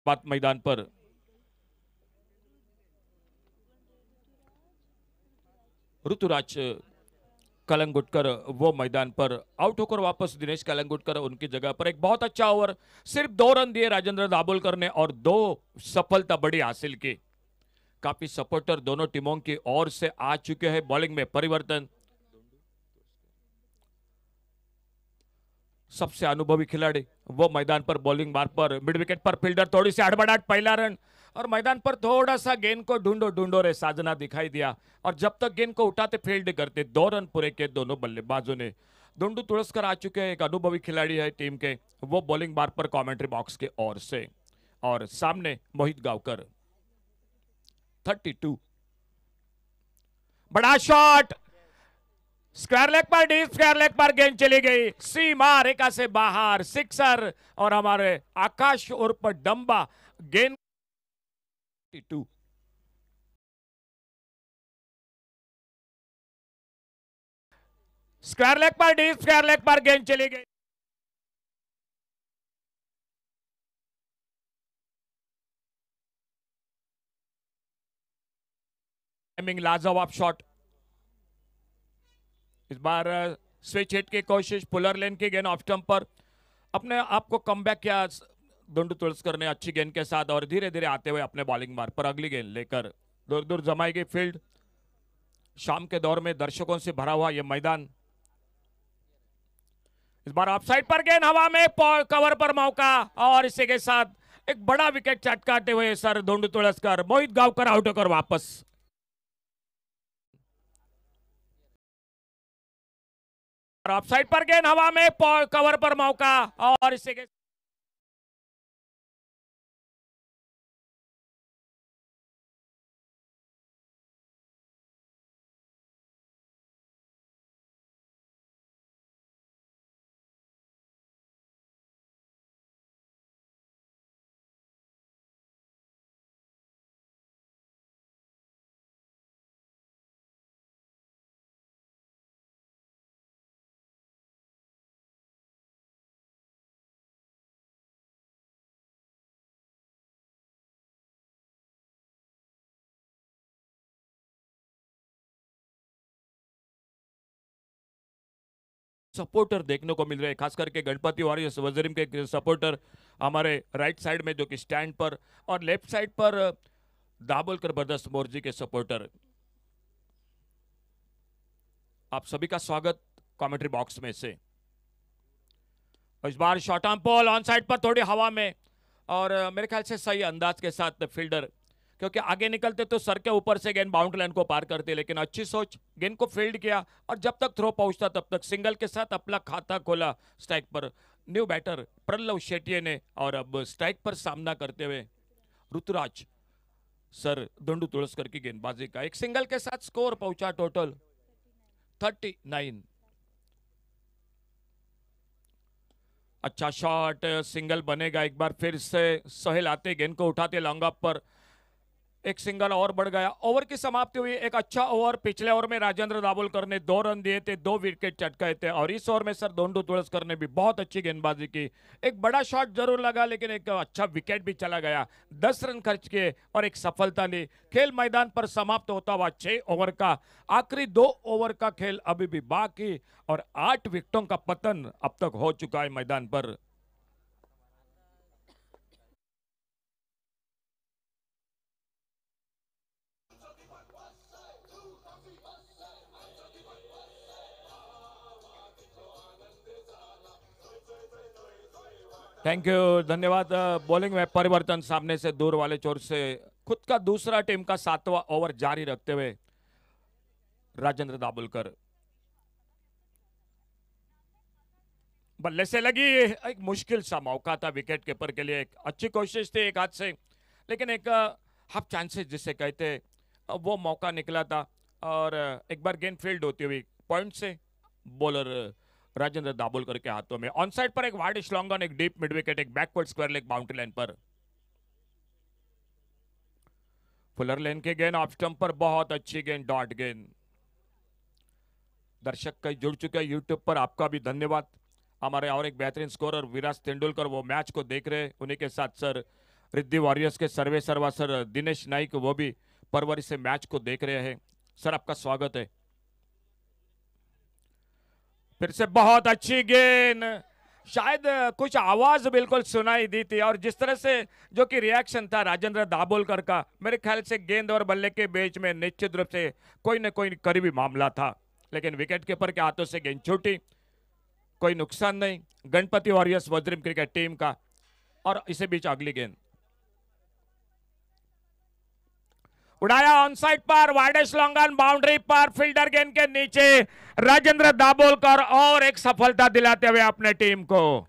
बात मैदान पर ऋतुराज कलंगुटकर वो मैदान पर आउट होकर वापस दिनेश कलंगुटकर उनकी जगह पर। एक बहुत अच्छा ओवर, सिर्फ 2 रन दिए राजेंद्र दाभोलकर ने और 2 सफलता बड़ी हासिल की। काफी सपोर्टर दोनों टीमों की ओर से आ चुके हैं। बॉलिंग में परिवर्तन, सबसे अनुभवी खिलाड़ी वो मैदान पर बॉलिंग बार पर, मिड विकेट पर फील्डर थोड़ी सी हड़बड़ाहट, पहला रन। और मैदान पर थोड़ा सा गेंद को ढूंढो ढूंढो रे साजना दिखाई दिया और जब तक गेंद को उठाते फील्ड करते 2 रन पूरे किए दोनों बल्लेबाजों ने। दुंडू तुलसकर आ चुके हैं, एक अनुभवी खिलाड़ी है टीम के, वो बॉलिंग बार पर कमेंट्री बॉक्स के ओर से। और सामने मोहित गांवकर 32, बड़ा शॉट, स्क्वायर लेग पर, डीप स्क्वायर लेग पर गेंद चली गई, सीमा रेखा से बाहर, सिक्सर। और हमारे आकाश उर्फ डंबा गेंद 2 स्क्वायर लेग पर, डीप स्क्वायर लेग पर गेंद चली गई। लाजवाब शॉट, इस बार स्विच हिट की कोशिश, पुलर लेन की गेंद ऑफ स्टंप पर, अपने आप को कमबैक किया दुंडू तुलसकर ने अच्छी गेंद के साथ और धीरे धीरे आते हुए अपने बॉलिंग मार्ग पर अगली गेंद लेकर दूर दूर जमाई गई फील्ड। शाम के दौर में दर्शकों से भरा हुआ यह मैदान। इस बार ऑफसाइड पर गेंद, हवा में कवर पर मौका और इसी के साथ एक बड़ा विकेट चटकाते हुए सर दुंडू तुलसकर, मोहित गांवकर आउट होकर वापस। और ऑफसाइड पर गेंद हवा में, कवर पर मौका, और इसे सपोर्टर देखने को मिल रहे हैं, खास करके गणपति वॉरियर्स वजीरिम के सपोर्टर हमारे राइट साइड में, जो कि स्टैंड पर, और लेफ्ट साइड पर दाभोलकर ब्रदर्स मोर्जी के सपोर्टर। आप सभी का स्वागत कमेंट्री बॉक्स में से। इस बार short arm ball on side पर, थोड़ी हवा में, और मेरे ख्याल से सही अंदाज के साथ फील्डर, क्योंकि आगे निकलते तो सर के ऊपर से गेंद बाउंड्री लाइन को पार करते, लेकिन अच्छी सोच, गेंद को फील्ड किया, और जब तक थ्रो पहुंचता तब तक सिंगल के साथ अपना खाता खोला स्ट्राइक पर न्यू बैटर प्रल्लव शेट्टी ने। और अब स्ट्राइक पर सामना करते हुए ऋतुराज सर दंडू तुलसकर की गेंदबाजी का एक सिंगल के साथ स्कोर पहुंचा टोटल 39। अच्छा शॉट, सिंगल बनेगा एक बार फिर से। सोहेल आते गेंद को उठाते लॉन्ग अप पर, एक सिंगल और बढ़ गया। ओवर की समाप्ति हुई। एक अच्छा ओवर, पिछले ओवर में राजेंद्र दाभोलकर ने 2 रन दिए थे, 2 विकेट चटकाए थे, और इस ओवर में सर दोंडू तुलसकर ने भी बहुत अच्छी गेंदबाजी की। एक बड़ा शॉट जरूर लगा, लेकिन एक अच्छा विकेट भी चला गया। 10 रन खर्च किए और एक सफलता ली। खेल मैदान पर समाप्त होता हुआ 6 ओवर का आखिरी 2 ओवर का खेल अभी भी बाकी, और 8 विकेटों का पतन अब तक हो चुका है मैदान पर। थैंक यू, धन्यवाद। बॉलिंग में परिवर्तन, सामने से दूर वाले छोर से खुद का दूसरा टीम का 7वां ओवर जारी रखते हुए राजेंद्र दाभोलकर बल्ले से लगी। एक मुश्किल सा मौका था विकेट कीपर के लिए, एक अच्छी कोशिश थी एक हाथ से, लेकिन एक हाफ चांसेस जिसे कहते हैं वो मौका निकला था, और एक बार गेंद फील्ड होती हुई पॉइंट से बॉलर राजेंद्र दाभोलकर के हाथों में। ऑन साइड पर एक वाइड लॉन्ग ऑन, एक डीप मिड विकेट, एक backward square leg boundary line पर। फुलर लेन के गेंद ऑफ स्टंप पर, बहुत अच्छी गेंद, डॉट गेंद। दर्शक कई जुड़ चुके हैं यूट्यूब पर, आपका भी धन्यवाद। हमारे और एक बेहतरीन स्कोरर विराज तेंदुलकर वो मैच को देख रहे हैं, उन्हीं के साथ सर रिद्धि वॉरियर्स के सर्वे सर्वा सर दिनेश नाइक वो भी परवरी से मैच को देख रहे हैं। सर आपका स्वागत है। फिर से बहुत अच्छी गेंद, शायद कुछ आवाज बिल्कुल सुनाई दी थी, और जिस तरह से जो कि रिएक्शन था राजेंद्र दाभोलकर का, मेरे ख्याल से गेंद और बल्ले के बीच में निश्चित रूप से कोई न कोई करीबी मामला था, लेकिन विकेट कीपर के हाथों से गेंद छूटी, कोई नुकसान नहीं गणपति वॉरियर्स वज्रिम क्रिकेट टीम का। और इसे बीच अगली गेंद उड़ाया ऑन साइड पर, वाइडेस्ट लॉन्ग ऑन बाउंड्री पर, फील्डर गेंद के नीचे राजेंद्र दाभोलकर, और एक सफलता दिलाते हुए अपने टीम को।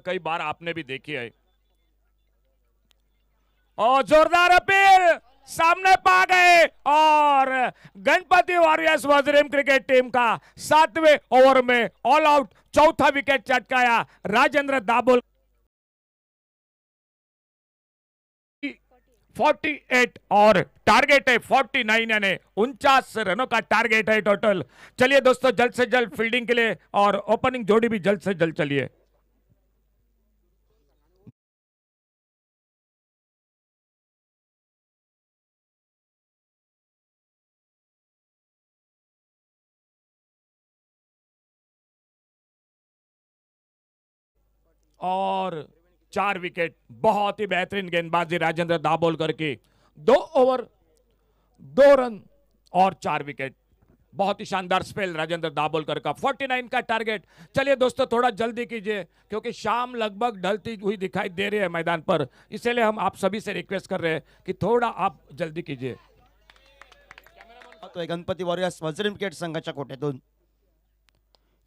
कई बार आपने भी देखी है, और जोरदार अपील सामने पा गए, और गणपति वॉरियर्स वज्रिम क्रिकेट टीम का 7वें ओवर में ऑल आउट, चौथा विकेट चटकाया राजेंद्र दाभोल। 48 और टारगेट है 49, यानी 49 रनों का टारगेट है टोटल। चलिए दोस्तों, जल्द से जल्द फील्डिंग के लिए और ओपनिंग जोड़ी भी जल्द से जल्द चलिए। और 4 विकेट। बहुत ही बेहतरीन गेंदबाजी राजेंद्र दाभोलकर की। 2 ओवर 2 रन और 4 विकेट। बहुत ही शानदार स्पेल राजेंद्र दाभोलकर का। 49 का टारगेट। चलिए दोस्तों थोड़ा जल्दी कीजिए क्योंकि शाम लगभग ढलती हुई दिखाई दे रही है मैदान पर, इसलिए हम आप सभी से रिक्वेस्ट कर रहे हैं कि थोड़ा आप जल्दी कीजिए। गणपती वॉरियर्स वज्र विकेट संघाच्या कोट्यातून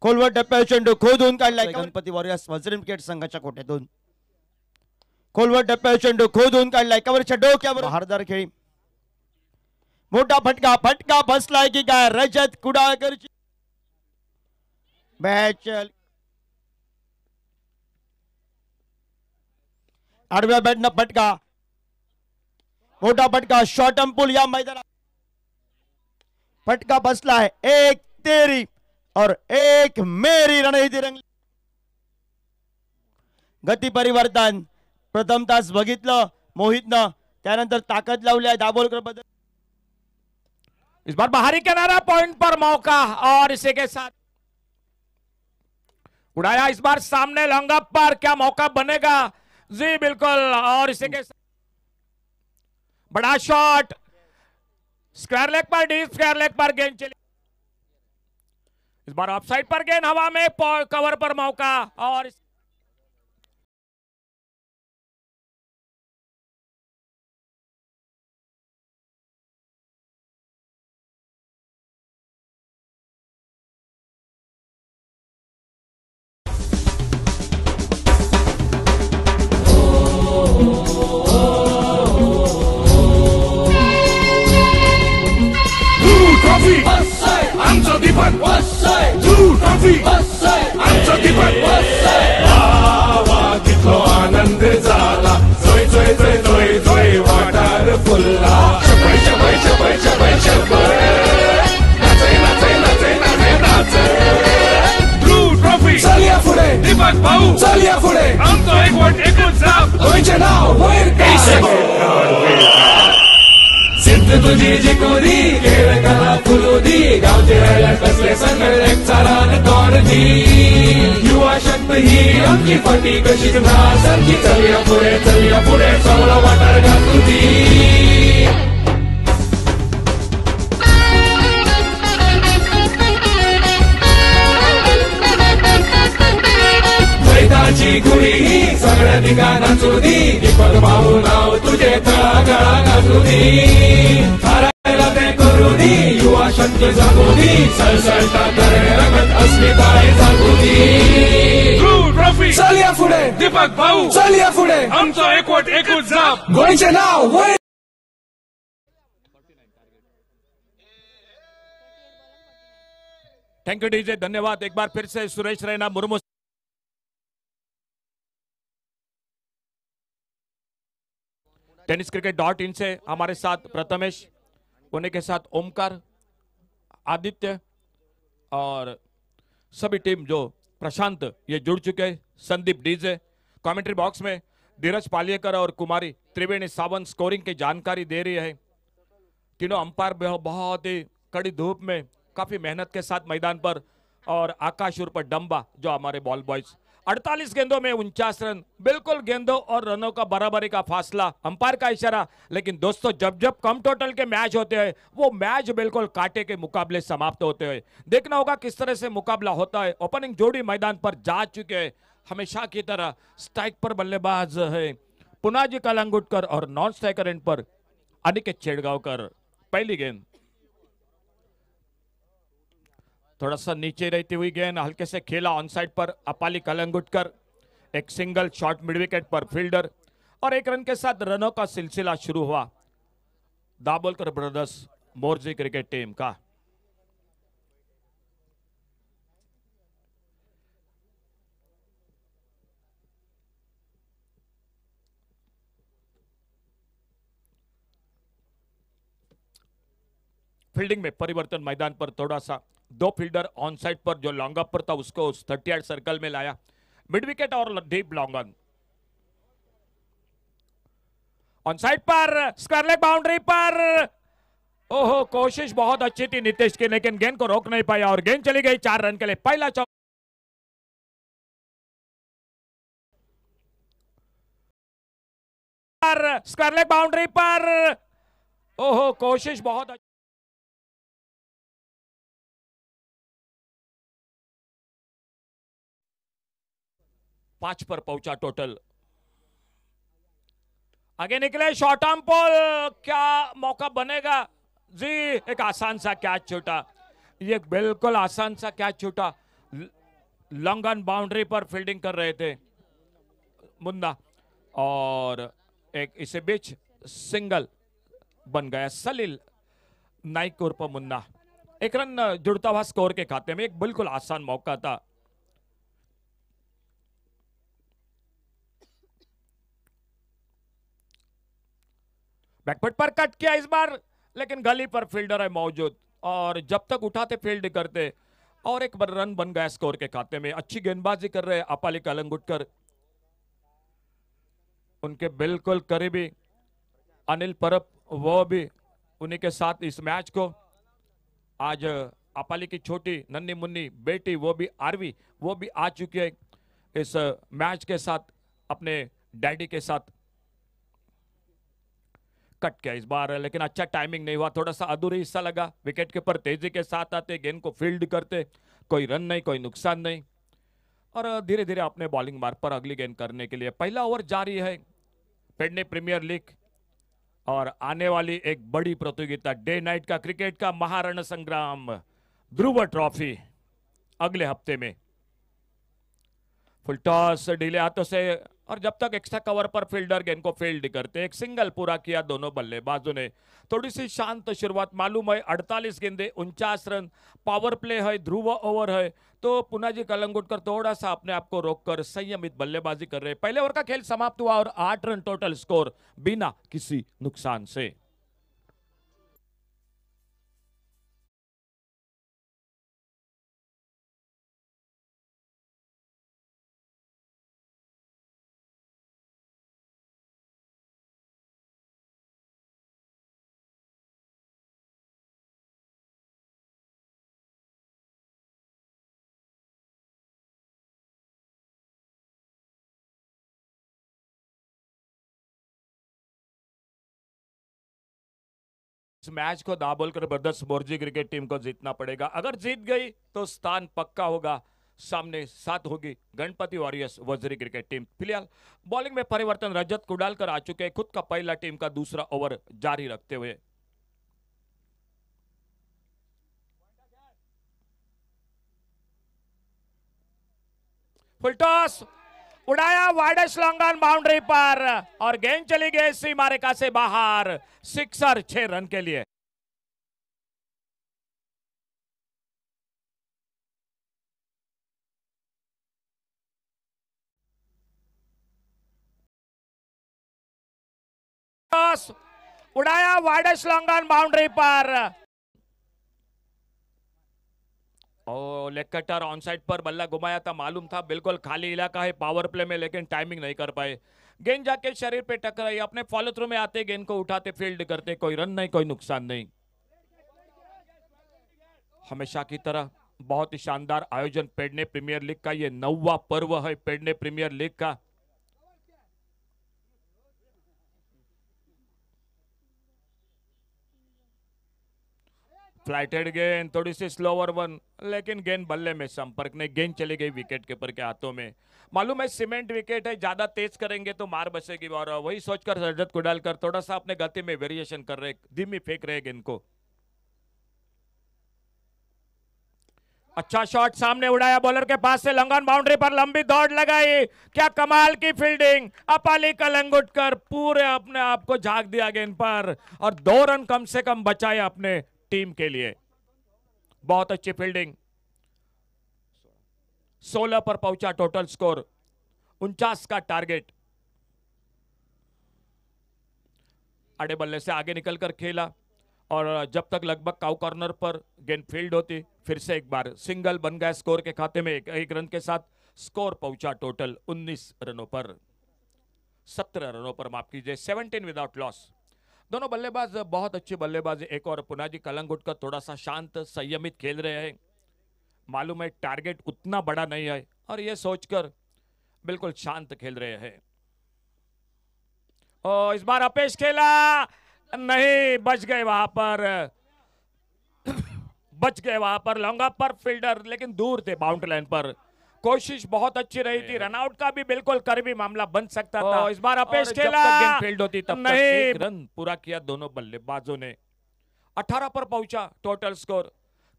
खोलवर टप्प्यावर चेंडू खोदून काढलाय। गणपती वॉरियर्स वज्र विकेट संघाच्या कोट्यातून खोलवर टप्प्यावर चेंडू खोदून काढलाय। कव्हरच्या डोक्यावर भारदार खेळी। मोठा फटका, फटका बसलाय की काय? रजत कुडाळकरची मॅच आडव्या बॅटनं फटका, मोठा फटका, शॉर्ट अंपुल या मैदानात फटका बसलाय। एक तेरी और एक मेरी रणनीती रंगली। गती परिवर्तन प्रथम तास बघितलं मोहितनं, त्यानंतर ताकद लावली आहे दाभोलकर बद्दल। इस बार बाहरी किनारा, पॉइंट पर मौका और इसी के साथ उड़ाया इस बार सामने लॉन्ग अप पर। क्या मौका बनेगा? जी बिल्कुल। और इसी के साथ बड़ा शॉट स्क्वायर लेग पर, डीप स्क्वायर लेग पर गेंद चली। इस बार ऑफसाइड पर गेंद हवा में, कवर पर मौका और आमचं दीपक आमचं दीपक कितलो आनंद झाला। जोय जोय जोय जोय जोय वाटार फुलला। शपय शपय शपय शपय शपय नाचय नाचय नाचय नाचय नाचय। ब्लू ट्रॉफी चल या पुढे दीपक भाऊ, चल या पुढे। आमचं एक वट एकूच जाप, गोयचे नाव वैर सिद्ध तुझी जिकोरी खेळ कला फुलोदी। गावचे रायला कसले संगळ एक चारान तोडदी। युवा शक्ती ही आमची फटी कशीच नासारखी। चलिया पुढे चांगला वाटार घातुदी। मैदाची गुढी ही सगळ्या ठिकाणा चुदी। दीपक भाऊ नाव तुझे तळागाळा घातुदी। हरायला ते करुदी, युवा शक्ती जागुदी। सळसळता करे रगत अस्मिताय जागुदी। ब्लू ट्रॉफी चल या पुढे दीपक भाऊ, चल या पुढे। आमचं एकवट एकूच जाप, गोयचे नाव वैर। थैंक यू डीजे, धन्यवाद। एक बार फिर से सुरेश रैना मुर्मू tenniscricket.in से हमारे साथ प्रथमेश, उन्हीं के साथ ओमकार, आदित्य और सभी टीम जो प्रशांत ये जुड़ चुके हैं। संदीप डीजे कमेंट्री बॉक्स में धीरज पालियकर और कुमारी त्रिवेणी सावंत स्कोरिंग की जानकारी दे रही है। तीनों अंपायर बहुत ही कड़ी धूप में काफी मेहनत के साथ मैदान पर, और आकाश उर्फ डंबा जो हमारे बॉल बॉयज। 48 गेंदों में 49 रन, बिल्कुल गेंदों और रनों का बराबरी का फासला, अंपायर का इशारा। लेकिन दोस्तों जब जब कम टोटल के मैच होते हैं वो मैच बिल्कुल कांटे के मुकाबले समाप्त होते हैं। देखना होगा किस तरह से मुकाबला होता है। ओपनिंग जोड़ी मैदान पर जा चुके हैं हमेशा की तरह। स्ट्राइक पर बल्लेबाज है पुनाजी कलांगुटकर और नॉन स्ट्राइकर एंड पर अनिकेत चेड़गांवकर। पहली गेंद थोड़ा सा नीचे रहती हुई गेंद हल्के से खेला ऑन साइड पर अपाली कलंगुटकर। एक सिंगल शॉट मिड विकेट पर फील्डर, और 1 रन के साथ रनों का सिलसिला शुरू हुआ Dabholkar brothers Morjim cricket team का। फील्डिंग में परिवर्तन मैदान पर थोड़ा सा, 2 फील्डर ऑन साइड पर जो लॉन्ग अप पर था उसको 38 सर्कल में लाया। मिड विकेट और डीप लॉन्ग ऑन साइड पर स्क्वायर लेग बाउंड्री पर। ओहो, कोशिश बहुत अच्छी थी नीतीश की, लेकिन गेंद को रोक नहीं पाया और गेंद चली गई 4 रन के लिए। पहला पर, स्क्वायर लेग बाउंड्री पर। ओहो, कोशिश बहुत अच्छी। 5 पर पहुंचा टोटल। आगे निकले शॉर्ट आर्म पोल, क्या मौका बनेगा जी? एक आसान सा कैच छूटा, ये बिल्कुल आसान सा कैच छूटा। लॉन्ग ऑन बाउंड्री पर फील्डिंग कर रहे थे मुन्ना, और एक इसे बीच सिंगल बन गया। सलील नाइक उर्फ मुन्ना, एक रन जुड़ता हुआ स्कोर के खाते में। एक बिल्कुल आसान मौका था। बैकफुट पर कट किया इस बार, लेकिन गली पर फील्डर है मौजूद, और जब तक उठाते फील्ड करते, और एक बार रन बन गया स्कोर के खाते में। अच्छी गेंदबाजी कर रहे अपाली कलंगुटकर, उनके बिल्कुल करीबी अनिल परब, वो भी उन्हीं के साथ इस मैच को। आज अपाली की छोटी नन्ही मुन्नी बेटी, वो भी आरवी, वो भी आ चुकी है इस मैच के साथ अपने डैडी के साथ। कट किया इस बार, लेकिन अच्छा टाइमिंग नहीं हुआ, थोड़ा सा अधूरी हिस्सा लगा। विकेट कीपर तेजी के साथ आते, गेंद को फील्ड करते, कोई रन नहीं, कोई नुकसान नहीं, और धीरे धीरे अपने बॉलिंग मार्ग पर अगली गेंद करने के लिए पहला ओवर जारी है। पेडने प्रीमियर लीग और आने वाली एक बड़ी प्रतियोगिता, डे नाइट का क्रिकेट का महारण संग्राम, ध्रुव ट्रॉफी, अगले हफ्ते में। फुल टॉस ढीले हाथों से, और जब तक एक्स्ट्रा कवर पर फील्डर गेंद को फील्ड करते, एक सिंगल पूरा किया दोनों बल्लेबाजों ने। थोड़ी सी शांत शुरुआत मालूम है। 48 गेंदे 49 रन, पावर प्ले है, ध्रुव ओवर है, तो पुनाजी कलंगुटकर थोड़ा सा अपने आप को रोककर संयमित बल्लेबाजी कर रहे। पहले ओवर का खेल समाप्त हुआ और 8 रन टोटल स्कोर बिना किसी नुकसान से। इस मैच को दाबोलकर ब्रदर्स बोर्जी क्रिकेट टीम को जीतना पड़ेगा। अगर जीत गई तो स्थान पक्का होगा, सामने साथ होगी गणपति वॉरियर्स वज्री क्रिकेट टीम। फिलहाल बॉलिंग में परिवर्तन, रजत कुडालकर आ चुके हैं, खुद का पहला टीम का दूसरा ओवर जारी रखते हुए। फुल टॉस उड़ाया, वाइडेस्ट लॉन्ग ऑन बाउंड्री पर, और गेंद चली गई सीमा रेखा से बाहर। सिक्सर 6 रन के लिए। टॉस उड़ाया, वाइडेस्ट लॉन्ग ऑन बाउंड्री पर, लेग कटर ऑन साइड पर बल्ला घुमाया था, मालूम था बिल्कुल खाली इलाका है पावर प्ले में, लेकिन टाइमिंग नहीं कर पाए। गेंद जाके शरीर पे टकराई, अपने फॉलो थ्रू में आते, गेंद को उठाते फील्ड करते, कोई रन नहीं, कोई नुकसान नहीं। हमेशा की तरह बहुत ही शानदार आयोजन पेडने प्रीमियर लीग का, ये 9वां पर्व है पेडने प्रीमियर लीग का। फ्लाइटेड गेंद, थोड़ी सी स्लोवर वन, लेकिन गेंद बल्ले में संपर्क नहीं, गेंद चली गई विकेट कीपर के हाथों में। मालूम है सीमेंट विकेट है, ज्यादा तेज करेंगे तो मार बसेगी, और वही सोचकर रजत कुडालकर थोड़ा सा अपने गति में वेरिएशन कर रहे, धीमी फेंक रहे गेंद को। अच्छा शॉट सामने उड़ाया, बॉलर के पास से लंगन बाउंड्री पर लंबी दौड़ लगाई, क्या कमाल की फील्डिंग। अपाली कलंगुटकर पूरे अपने आप को झांक दिया गेंद पर, और 2 रन कम से कम बचाए अपने टीम के लिए। बहुत अच्छी फील्डिंग। 16 पर पहुंचा टोटल स्कोर, 49 का टारगेट। आड़े बल्ले से आगे निकलकर खेला, और जब तक लगभग काउ कॉर्नर पर गेंद फील्ड होती, फिर से एक बार सिंगल बन गया स्कोर के खाते में। एक रन के साथ स्कोर पहुंचा टोटल 19 रनों पर, 17 रनों पर, माफ कीजिए, 17 विदाउट लॉस। दोनों बल्लेबाज बहुत अच्छी बल्लेबाजी। एक और पुनाजी कलंगुटकर थोड़ा सा शांत संयमित खेल रहे हैं, मालूम है टारगेट उतना बड़ा नहीं है, और ये सोचकर बिल्कुल शांत खेल रहे हैं। और इस बार अपेश खेला नहीं, बच गए वहां पर, बच गए वहां पर लॉन्ग अप पर फील्डर, लेकिन दूर थे बाउंड्री लाइन पर। कोशिश बहुत अच्छी रही थी, रनआउट का भी बिल्कुल करीबी मामला बन सकता था। इस बार अपेश खेला, जब तक गेंद फील्ड होती तब तक एक रन पूरा किया दोनों बल्लेबाजों ने। 18 पर पहुंचा टोटल स्कोर।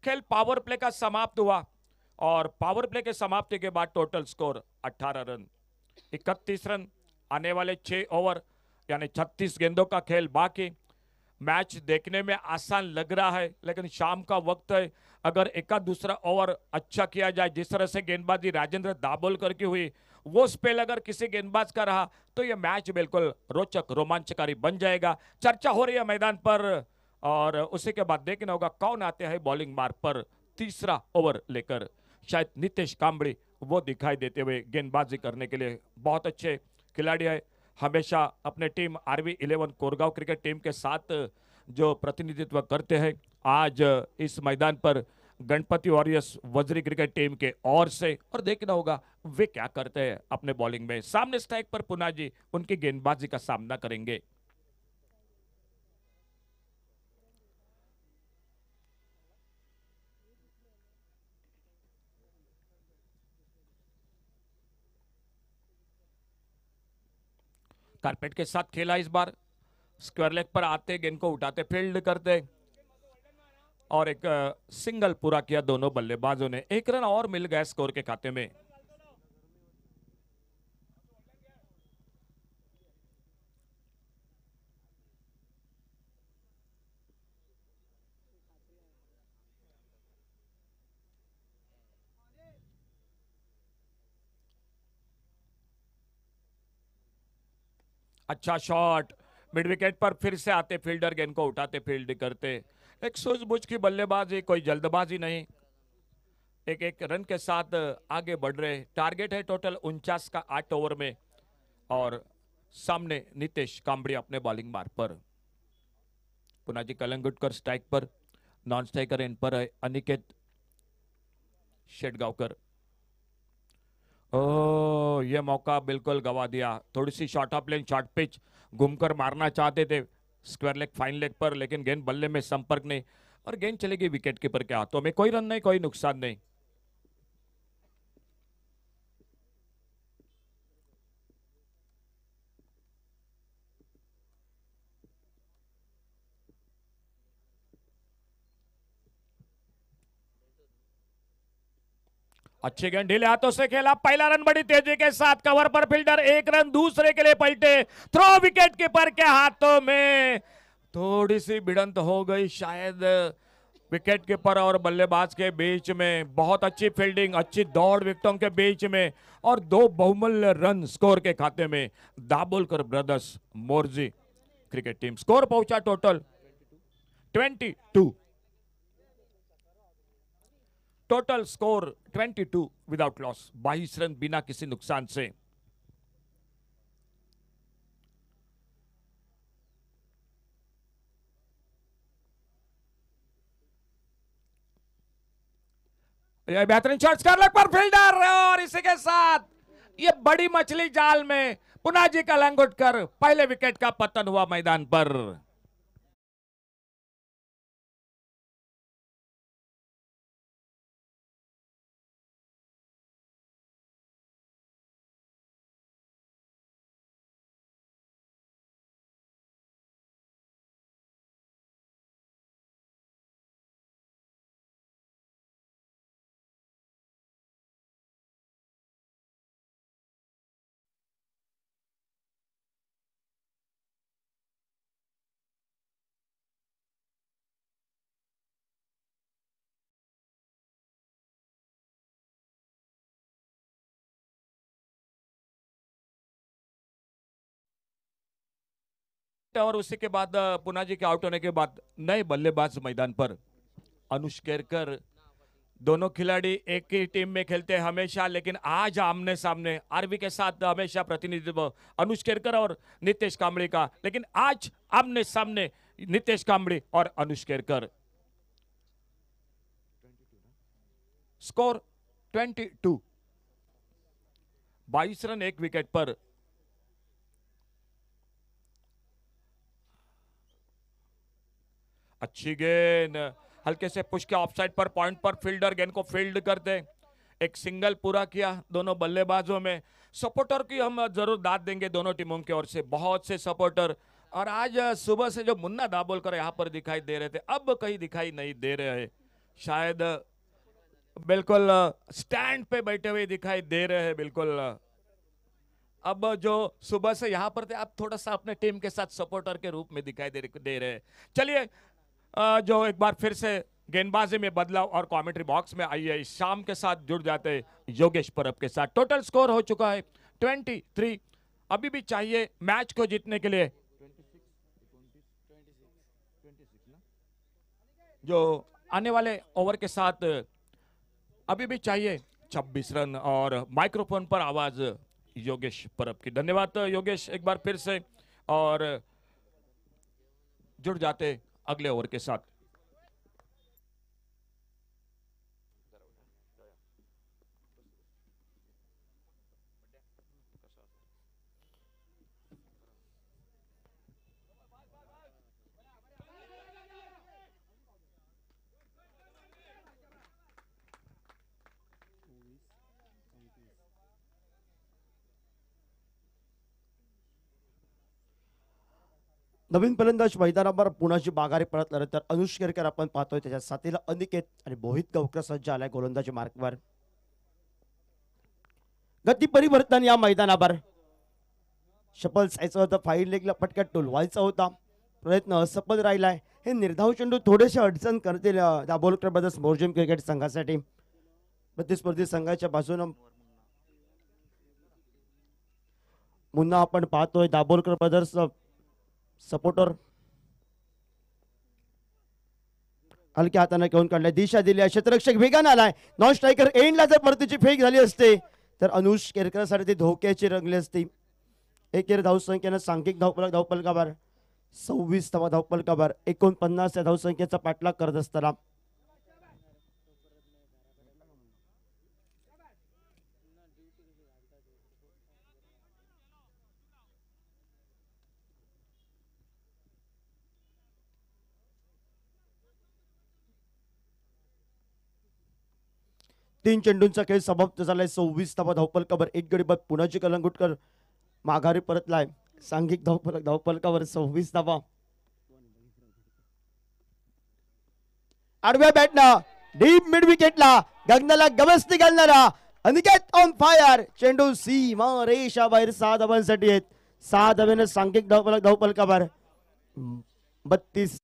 खेल पावर प्ले का समाप्त हुआ और पावर प्ले के समाप्ति के बाद टोटल स्कोर 18 रन, 31 रन। आने वाले 6 ओवर यानी 36 गेंदों का खेल बाकी। मैच देखने में आसान लग रहा है, लेकिन शाम का वक्त है। अगर एक दूसरा ओवर अच्छा किया जाए, जिस तरह से गेंदबाजी राजेंद्र दाभोलकर की हुई, वो स्पेल अगर किसी गेंदबाज का रहा तो यह मैच बिल्कुल रोचक रोमांचकारी बन जाएगा। चर्चा हो रही है मैदान पर और उसी के बाद देखना होगा कौन आते हैं बॉलिंग मार्ग पर तीसरा ओवर लेकर। शायद नितेश कांबड़ी वो दिखाई देते हुए गेंदबाजी करने के लिए बहुत अच्छे खिलाड़ी है। हमेशा अपने team RV11 Korgaon cricket team के साथ जो प्रतिनिधित्व करते हैं, आज इस मैदान पर गणपति वॉरियर्स वज्री क्रिकेट टीम के ओर से, और देखना होगा वे क्या करते हैं अपने बॉलिंग में। सामने स्ट्राइक पर पुना जी उनकी गेंदबाजी का सामना करेंगे। कारपेट के साथ खेला इस बार, स्क्वायर लेग पर आते गेंद को उठाते फील्ड करते और एक सिंगल पूरा किया दोनों बल्लेबाजों ने। 1 रन और मिल गया स्कोर के खाते में। अच्छा शॉट, मिड विकेट पर फिर से आते फील्डर गेंद को उठाते फील्ड करते। एक सूझबूझ की बल्लेबाजी, कोई जल्दबाजी नहीं। एक एक रन के साथ आगे बढ़ रहे। टारगेट है टोटल 49 का 8 ओवर में और सामने नितेश कांबड़ी अपने बॉलिंग मार्ग पर। पुनाजी कलंगुटकर स्ट्राइक पर, नॉन स्ट्राइकर इन पर है अनिकेत शेटगांवकर। ओ, ये मौका बिल्कुल गवा दिया। थोड़ी सी short of length short pitch घूमकर मारना चाहते थे स्क्वायर लेग फाइन लेग पर, लेकिन गेंद बल्ले में संपर्क नहीं और गेंद चलेगी विकेट कीपर के हाथों में। कोई रन नहीं, कोई नुकसान नहीं। अच्छी गेंद ढीले हाथों से खेला, पहला रन बड़ी तेजी के साथ कवर पर फील्डर, 1 रन दूसरे के लिए पलटे, थ्रो विकेट कीपर के हाथों में। थोड़ी सी भिड़ंत हो गई शायद विकेट कीपर और बल्लेबाज के बीच में। बहुत अच्छी फील्डिंग, अच्छी दौड़ विकेटों के बीच में और 2 बहुमूल्य रन स्कोर के खाते में। Dabholkar brothers Morji cricket team. Score पहुंचा total 22। Total score 22 without loss, 22 run बिना किसी नुकसान से। यह बेहतरीन शॉट स्क्वायर लेग पर फील्डर, और इसी के साथ ये बड़ी मछली जाल में पुनाजी कलंगुटकर पहले विकेट का पतन हुआ मैदान पर। और उसी के बाद पुनाजी के आउट होने के बाद नए बल्लेबाज मैदान पर। अनुष केरकर, दोनों खिलाड़ी एक ही टीम में खेलते हैं हमेशा, लेकिन आज आमने सामने आरवी के साथ हमेशा प्रतिनिधित्व अनुष केरकर और नितेश कांबड़ी का, लेकिन आज आमने सामने नितेश कांबड़ी और Anush Kerkar. Score 22, 22 run 1 wicket पर। अच्छी गेंद, हल्के से पुश के ऑफसाइड पर, पॉइंट पर फील्डर गेंद को फील्ड करते, एक सिंगल पूरा किया दोनों बल्लेबाजों में। सपोर्टर की हम जरूर दाद देंगे दोनों टीमों की ओर से, बहुत से सपोर्टर। और आज सुबह से जो मुन्ना दाभोलकर यहाँ पर दिखाई दे रहे थे, अब कहीं दिखाई नहीं दे रहे हैं, शायद बिल्कुल स्टैंड पे बैठे हुए दिखाई दे रहे हैं बिल्कुल। अब जो सुबह से यहाँ पर थे, अब थोड़ा सा अपने टीम के साथ सपोर्टर के रूप में दिखाई दे रहे हैं। चलिए जो एक बार फिर से गेंदबाजी में बदलाव और कमेंट्री बॉक्स में आइए, इस शाम के साथ जुड़ जाते हैं योगेश परब के साथ। टोटल स्कोर हो चुका है 23। अभी भी चाहिए मैच को जीतने के लिए जो आने वाले ओवर के साथ अभी भी चाहिए 26 रन। और माइक्रोफोन पर आवाज योगेश परब की। धन्यवाद योगेश एक बार फिर से, और जुड़ जाते अगले ओवर के साथ। नवीन फलंदाज मैदानावर पुण्याची बागारी परतल्यानंतर तर अनुष केरकर आपण पाहतोय, त्याच्या साथीला अनिकेत आणि मोहित गावकर सज्ज आलाय गोलंदाजी मार्कवर। गती परिवर्तन या मैदानावर, शपल जायचं होतं, फाईन लेगला फटका टोलवायचा होता, प्रयत्न असफल राहिलाय। हे निर्धाव चेंडू थोडेसे अडचण करतील दाभोलकर ब्रदर्स मोर्जिम क्रिकेट संघासाठी। प्रतिस्पर्धी संघाच्या बाजूने मुन्ना आपण पाहतोय, दाभोलकर ब्रदर्स सपोर्टर हलक्या हाताने घेऊन काढलाय, दिशा दिली आहे, क्षेत्ररक्षक वेगाने आलाय, नॉन स्ट्रायकर एंडला जर परतीची फेक झाली असते तर अनुष केरकरसाठी ती धोक्याची रंगली असती। एकेर धावसंख्येनं सांघिक धावफलकावर 26 धावफलकावर 49 या धावसंख्येचा पाठलाग करत असताना तीन चेंडूंचा खेळ समाप्त झालाय। 26 धावफलकावर 1 गडी बाद। पुण्याची कलंगुटकर माघारी परतलाय, सांघिक धावफलकावर 26 धावा। आडव्या बॅटनं डीप मिड विकेटला गगनाला गवसणी घालणारा अनिकेत ऑन फायर, चेंडू सीमा रेषा बाहेर 6 धावांसाठी आहेत। 6 धावेने सांघिक धावफलकावर 32।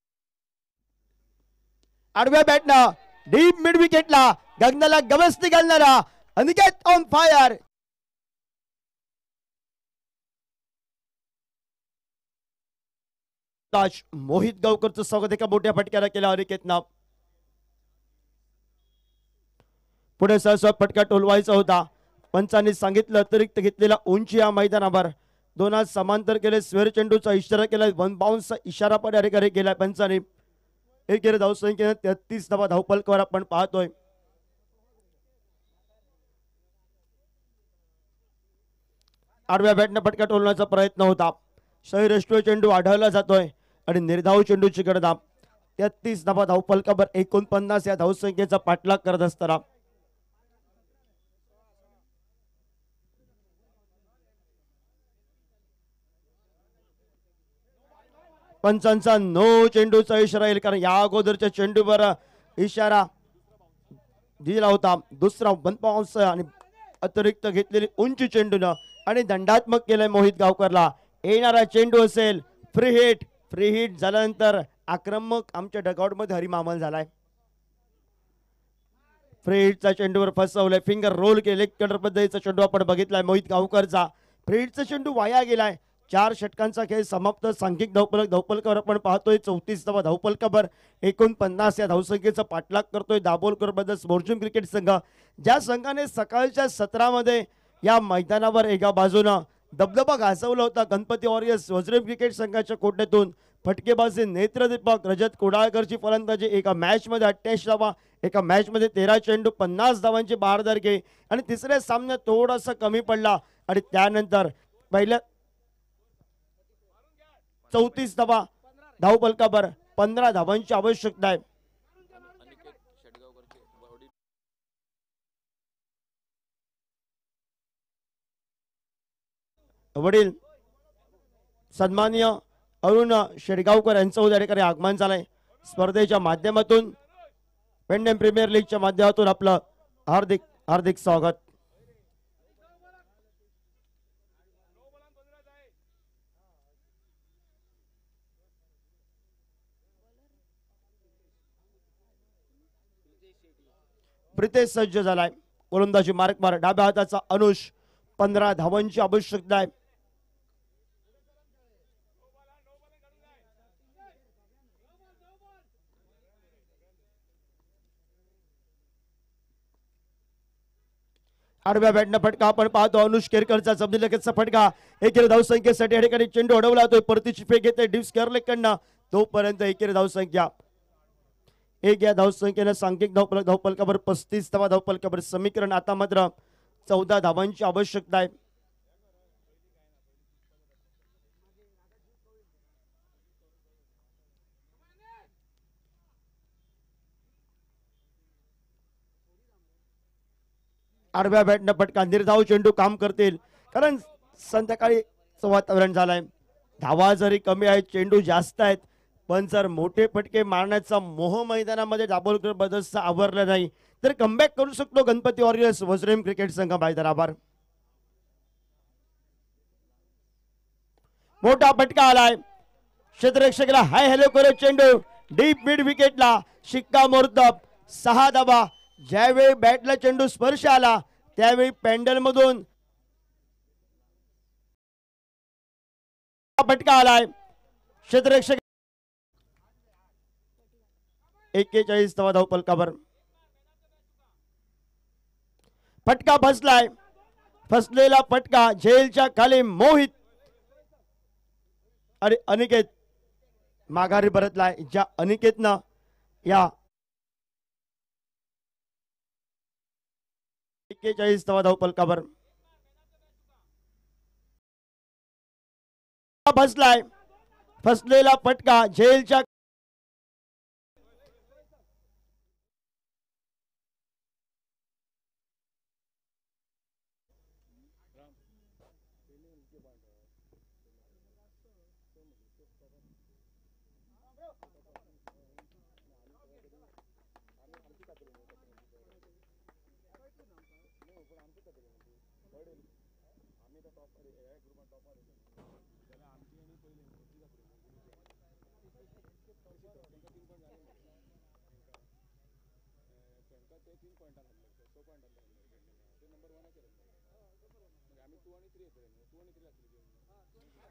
आडव्या बॅटनं डीप मिड विकेटला गगनाला गवसणी घालणारा अनिकेत ऑन फायर, मोहित गावकरचं स्वागत एका मोठ्या फटक्याला केला अनिकेतनं। पुढे सहसा फटका टोलवायचा होता, पंचांनी सांगितलं अतिरिक्त घेतलेला उंची या मैदानावर। दोन हात समांतर केले, स्वेर चेंडूचा इशारा केलाय, वन बाउन्सचा इशारा पण अधिकारी केलाय पंचांनी। एकेर धावसंख्येने 33 धावा धावफलकावर आपण पाहतोय। आडव्या बॅटने फटका टोलण्याचा प्रयत्न होता, शैरष्ट्रीय चेंडू आढळला जातोय आणि निर्धाव चेंडूची गडदा 33 धावा धावफलकावर 49 या धावसंख्येचा पाठलाग करत असताना पंचांचा नो चेंडूचा इशारा येईल, कारण या अगोदरच्या चेंडूवर इशारा दिला होता। दुसरा वन बाउन्स आणि अतिरिक्त घेतलेली उंची चेंडूनं आणि दंडात्मक केलंय मोहित गावकरला। येणारा चेंडू असेल फ्री हिट। फ्री हिट झाल्यानंतर आक्रमक आमच्या डगआउट मध्ये हरिमामल झालाय। फ्री हिटचा चेंडूवर फसवलंय, फिंगर रोल केले, कटर पद्धतीचा चेंडू आपण बघितलाय मोहित गावकरचा। फ्री हिटचा चेंडू वाया गेलाय। 4 षटकांचा खेळ समाप्त। सांघिक धावफलकावर आपण पाहतोय 34 धावा धावफलकावर 49 या धावसंख्येचा पाठलाग करतोय दाभोलकर ब्रदर्स मोर्जिम क्रिकेट संघ। ज्या संघाने सकाळच्या सत्रामध्ये या मैदानावर एका बाजूनं दबदबा गाजवला होता, गणपती वॉरियर्स वज्रम क्रिकेट संघाच्या कोट्यातून फटकेबाजी नेत्रदीपक रजत कोडाळकरची फलंदाजी। एका मॅच मध्ये 88 धावा, एका मॅच मध्ये 13 चेंडू 50 धावांची बारदारकी, आणि तिसऱ्या सामन्यात थोडासा कमी पडला आणि त्यानंतर पहिल्या 34 धावा धावफलकावर 15 धावांची आवश्यकता आहे. वडील सन्माननीय अरुण शेडगावकर यांचं उद्या ठिकाणी आगमन झालंय. स्पर्धेच्या माध्यमातून पेंडेम प्रीमियर लीगच्या माध्यमातून आपलं हार्दिक हार्दिक स्वागत. प्रितेश सज्ज झालाय. गोलंदाजी मार्कवर डाव्या हाताचा अनुष. 15 धावांची आवश्यकता आहे. आडव्या बॅटनं फटका आपण पाहतो. अनुष केरकरचा जमनी लगेचचा फटका. एकेरी धावसंख्येसाठी या ठिकाणी चेंडू अडवला जातोय. परतीची फेक येते डिप्स केअरलेकडनं. तोपर्यंत एकेरी धावसंख्या 1 या धावसंख्येनं सांघिक धावफलकावर 35 धावफलकावर समीकरण. आता मात्र 14 धावांची आवश्यकता आहे. आडव्या बॅटनं फटका. निर्धाव चेंडू काम करतील कारण संध्याकाळी वातावरण झालंय. धावा जरी कमी आहेत चेंडू जास्त आहेत पण जर मोठे फटके मारण्याचा मोह मैदानामध्ये दाभोलकर बदलचा आवरला नाही तर कमबॅक करू शकतो गणपती वॉरियर्स वज्रेम क्रिकेट संघ. बायदर आभार. मोठा फटका आलाय. क्षेत्ररक्षकाला हाय हॅलो करत चेंडू डीप मिड विकेटला. शिक्कामोर्तब 6 धावा. ज्यावेळी बॅटला चेंडू स्पर्श आला त्यावेळी पॅन्डल मधून फटका आलाय. क्षेत्ररक्षक 41 धावफलकावर फटका फसलाय. फसलेला फटका झेलच्या खाली मोहित अरे अनिकेत माघारी परतलाय. ज्या अनिकेतनं या 41 धावफलकावर फसलाय. फसलेला फटका झेलच्या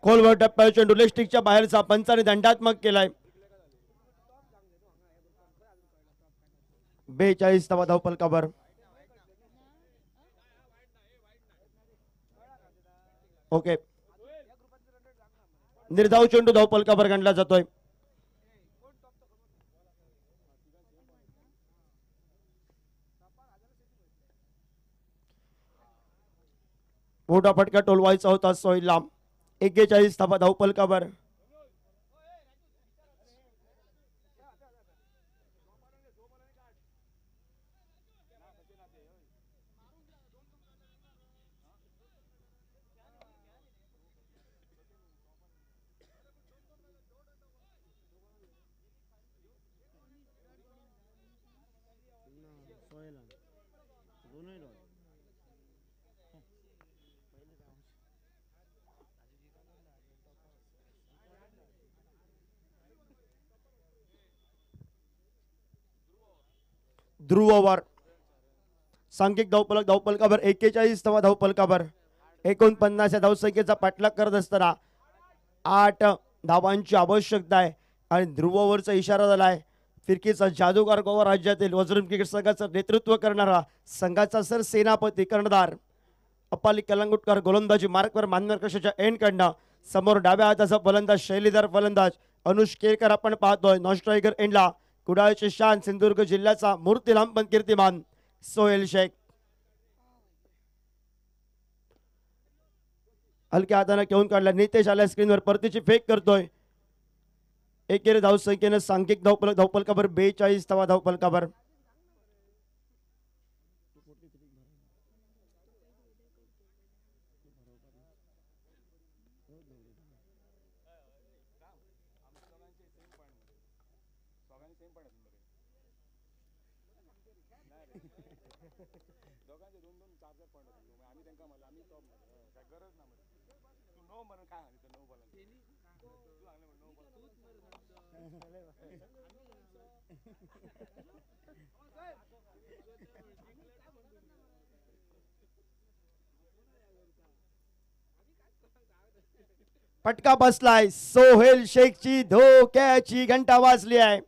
खोलवर टप्प्यावर चेंडू लेस्टिकच्या बाहेरचा. पंचाने दंडात्मक केलाय. 42 धावफलकावर ओके. निर्धाव चेंडू धावफलकावर गणला जातोय. मोठा फटका टोलवायचा होता सोयला. 41 धावफलकावर ध्रुववर सांघिक धावफलकावर 41 धावफलकावर 49 या धावसंख्येचा पाठलाग करत असताना 8 धावांची आवश्यकता आहे. आणि ध्रुववरचा इशारा झालाय. फिरकीचा जादूगार गोवा राज्यातील वज्रम क्रिकेट संघाचं नेतृत्व करणारा संघाचा सर सेनापती कर्णधार अपाली कलंगुटकर. गोलंदाजी मार्कवर मानवर कशाच्या एंड कडनं. समोर डाव्या हाताचा फलंदाज शैलीदार फलंदाज अनुष केरकर आपण पाहतोय. नॉन स्ट्रायकर एंडला कुडाळचे शान सिंधुदुर्ग जिल्ह्याचा मूर्तीलाम पण कीर्तिमान सोहेल शेख. हलक्या हाताने घेऊन काढला. नितेश आल्या स्क्रीनवर. परतीची फेक करतोय. एकेरी धावसंख्येनं सांघिक धावफलकावर 42 धावा धावफलकावर. फटका बसलाय. सोहेल शेखची धोक्याची घंटा वाजली आहे.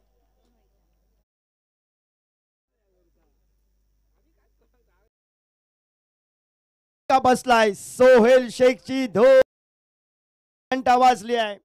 फटका बसलाय. सोहेल शेखची घंटा वाजली आहे.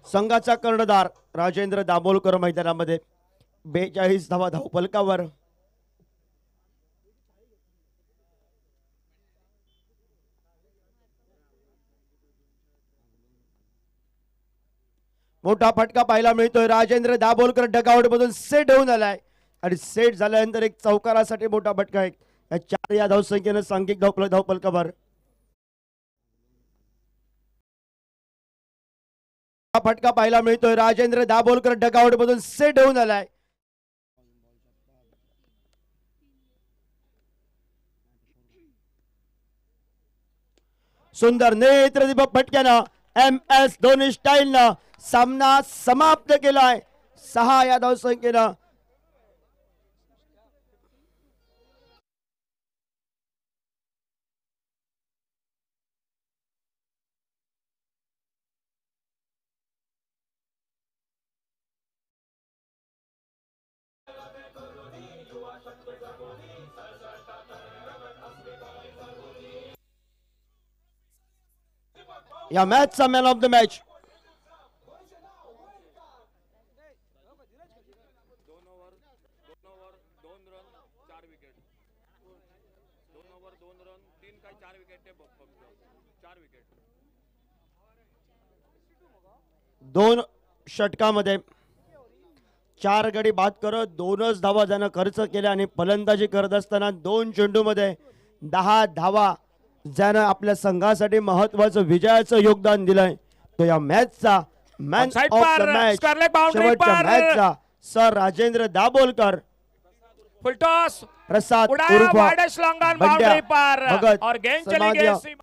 संघाचा कर्णधार राजेंद्र दाभोलकर मैदानामध्ये 42 धावा धावफलकावर. मोठा फटका पाहायला मिळतोय. राजेंद्र दाभोलकर डगआउट मधून सेट होऊन आलाय आणि सेट झाल्यानंतर एक चौकारासाठी मोठा फटका आहे. या 4 या धावसंख्येनं सांघिक धावफलकावर. फटका पाहायला मिळतोय. राजेंद्र दाभोलकर डगआउट मधून सेट होऊन आलाय. सुंदर नेत्रदीपक फटक्यानं MS धोनी स्टाईलनं सामना समाप्त केलाय 6 या धावसंख्येनं. या मॅचचा मॅन ऑफ द मॅच दोन षटकामध्ये 4 गडी बाद करत 2च धावा ज्यानं खर्च केल्या आणि फलंदाजी करत असताना 2 चेंडूमध्ये 10 धावा ज्यानं आपल्या संघासाठी महत्वाचं विजयाचं योगदान दिलंय. तो या मॅचचा मॅन Offside ऑफ द पर, मॅच scarlet boundary शेवटच्या पर. मॅचचा sir Rajendra Dabholkar. Full toss Prasad उड़ाया उर्फ widest long on Bandya boundary पर भगत और गेंद चली समाधिया गई सीमा.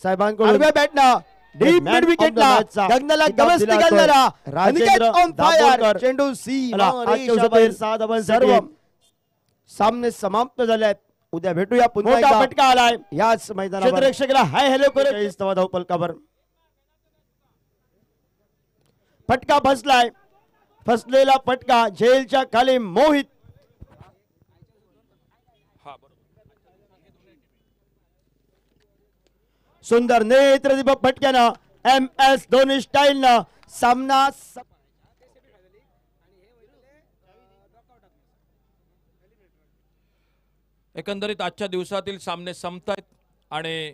साहेबांकडून आडव्या बॅटनं deep Man mid of the विकेटला match चा गगनाला किताब गवसणी दिला जातोय. घालणारा राजेंद्र अनिकेत on fire. दाभोलकर. चेंडू सी चला, आजच्या दिवसातील 6 धावांसाठी सर्व सामने समाप्त झाले. उद्या भेटूया पुन्हा मोठा एकदा फटका आलाय. याच मैदानावर. क्षेत्ररक्षकाला हाय हॅलो करत 43 धावा धावफलकावर. फटका फसलाय. फसलेला फटका झेलच्या खाली मोहित. सुंदर नेत्रदीपक फटक्यानं MS धोनी स्टाईलनं सामना एकंदरीत आजच्या दिवसातील सामने संपतायत आणि